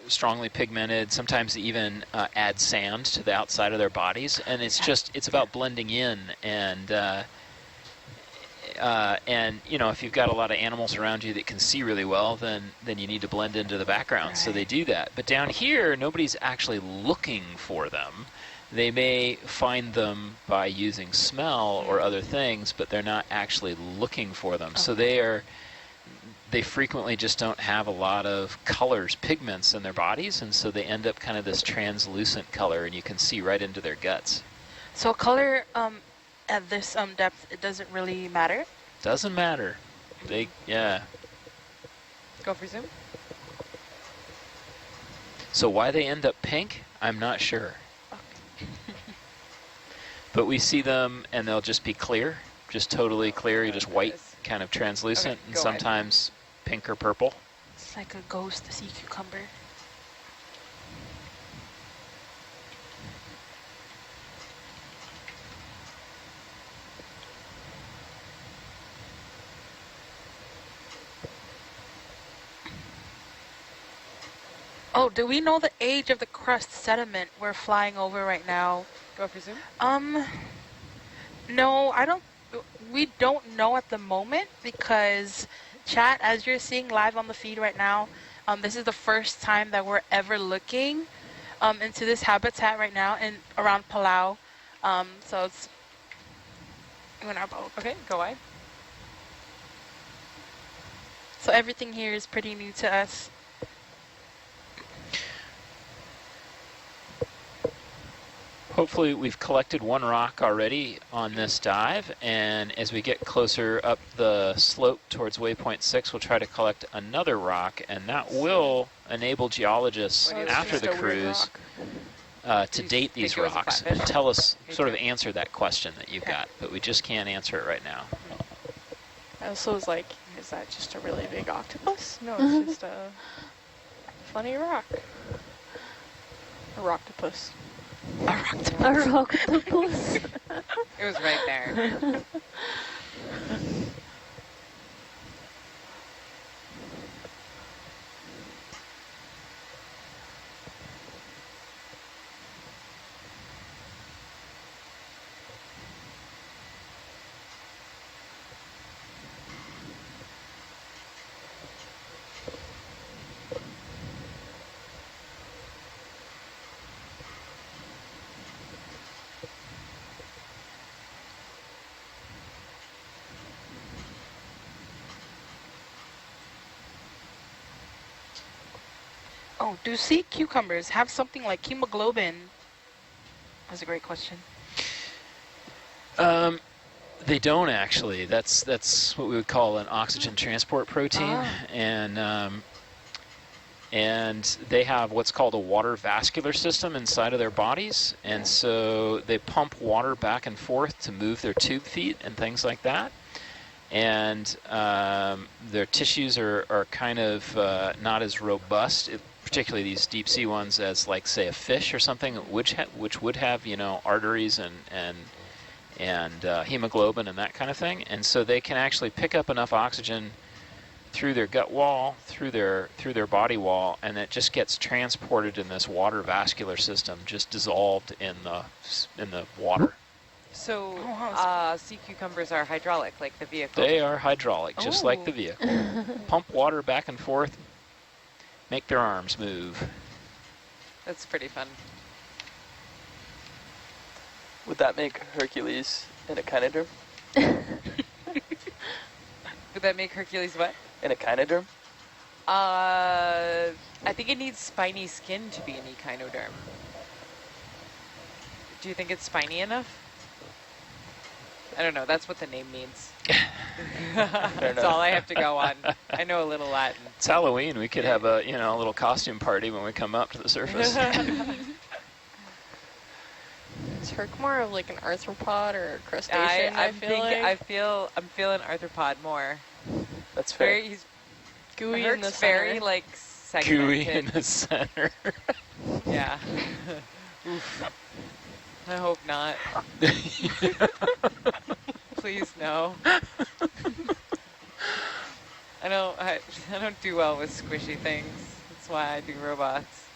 strongly pigmented. Sometimes they even add sand to the outside of their bodies, and it's about blending in. And you know, if you've got a lot of animals around you that can see really well, then you need to blend into the background. So they do that. But down here, nobody's actually looking for them. They may find them by using smell or other things, but they're not actually looking for them. So they frequently just don't have a lot of colors, pigments in their bodies, and so they end up kind of this translucent color, and you can see right into their guts. So color at this depth, it doesn't really matter? Doesn't matter. Yeah. Go for zoom. So why they end up pink, I'm not sure. But we see them, and they'll just be clear, just totally clear, just white, kind of translucent, and go ahead. sometimes pink or purple. It's like a ghost sea cucumber. Oh, do we know the age of the crust sediment we're flying over right now? Go for zoom. No, we don't know at the moment because chat, as you're seeing live on the feed right now, this is the first time that we're ever looking into this habitat right now and around Palau. So it's in our boat. Okay, go wide. So everything here is pretty new to us. Hopefully we've collected one rock already on this dive, and as we get closer up the slope towards waypoint 6, we'll try to collect another rock, and that will enable geologists after the cruise to date these think it was a rocks flatfish? and tell us, Okay, sort of too. answer that question that you've got, but we just can't answer it right now. I also was like, is that just a really big octopus? No, it's just a funny rock. A rocktopus. A rocktopus. It was right there. Oh, do sea cucumbers have something like hemoglobin? That's a great question. They don't actually. That's what we would call an oxygen transport protein, and they have what's called a water vascular system inside of their bodies, and so they pump water back and forth to move their tube feet and things like that. And their tissues are kind of not as robust, particularly these deep sea ones, as like say a fish or something, which would have arteries and hemoglobin and that kind of thing. And so they can actually pick up enough oxygen through their gut wall, through their body wall, and it just gets transported in this water vascular system, just dissolved in the water. So sea cucumbers are hydraulic, like the vehicle? They are hydraulic, just like the vehicle. Pump water back and forth, make their arms move. That's pretty fun. Would that make Hercules an echinoderm? Would that make Hercules what? An echinoderm? I think it needs spiny skin to be an echinoderm. Do you think it's spiny enough? I don't know. That's what the name means. That's all I have to go on. I know a little Latin. It's Halloween. We could have a a little costume party when we come up to the surface. Is Herc more of like an arthropod or a crustacean? I'm feeling arthropod more. That's fair. He's gooey Herc's in the center. very like segmented. Gooey in the center. Yeah. Oof. I hope not. Please no. I don't do well with squishy things. That's why I do robots.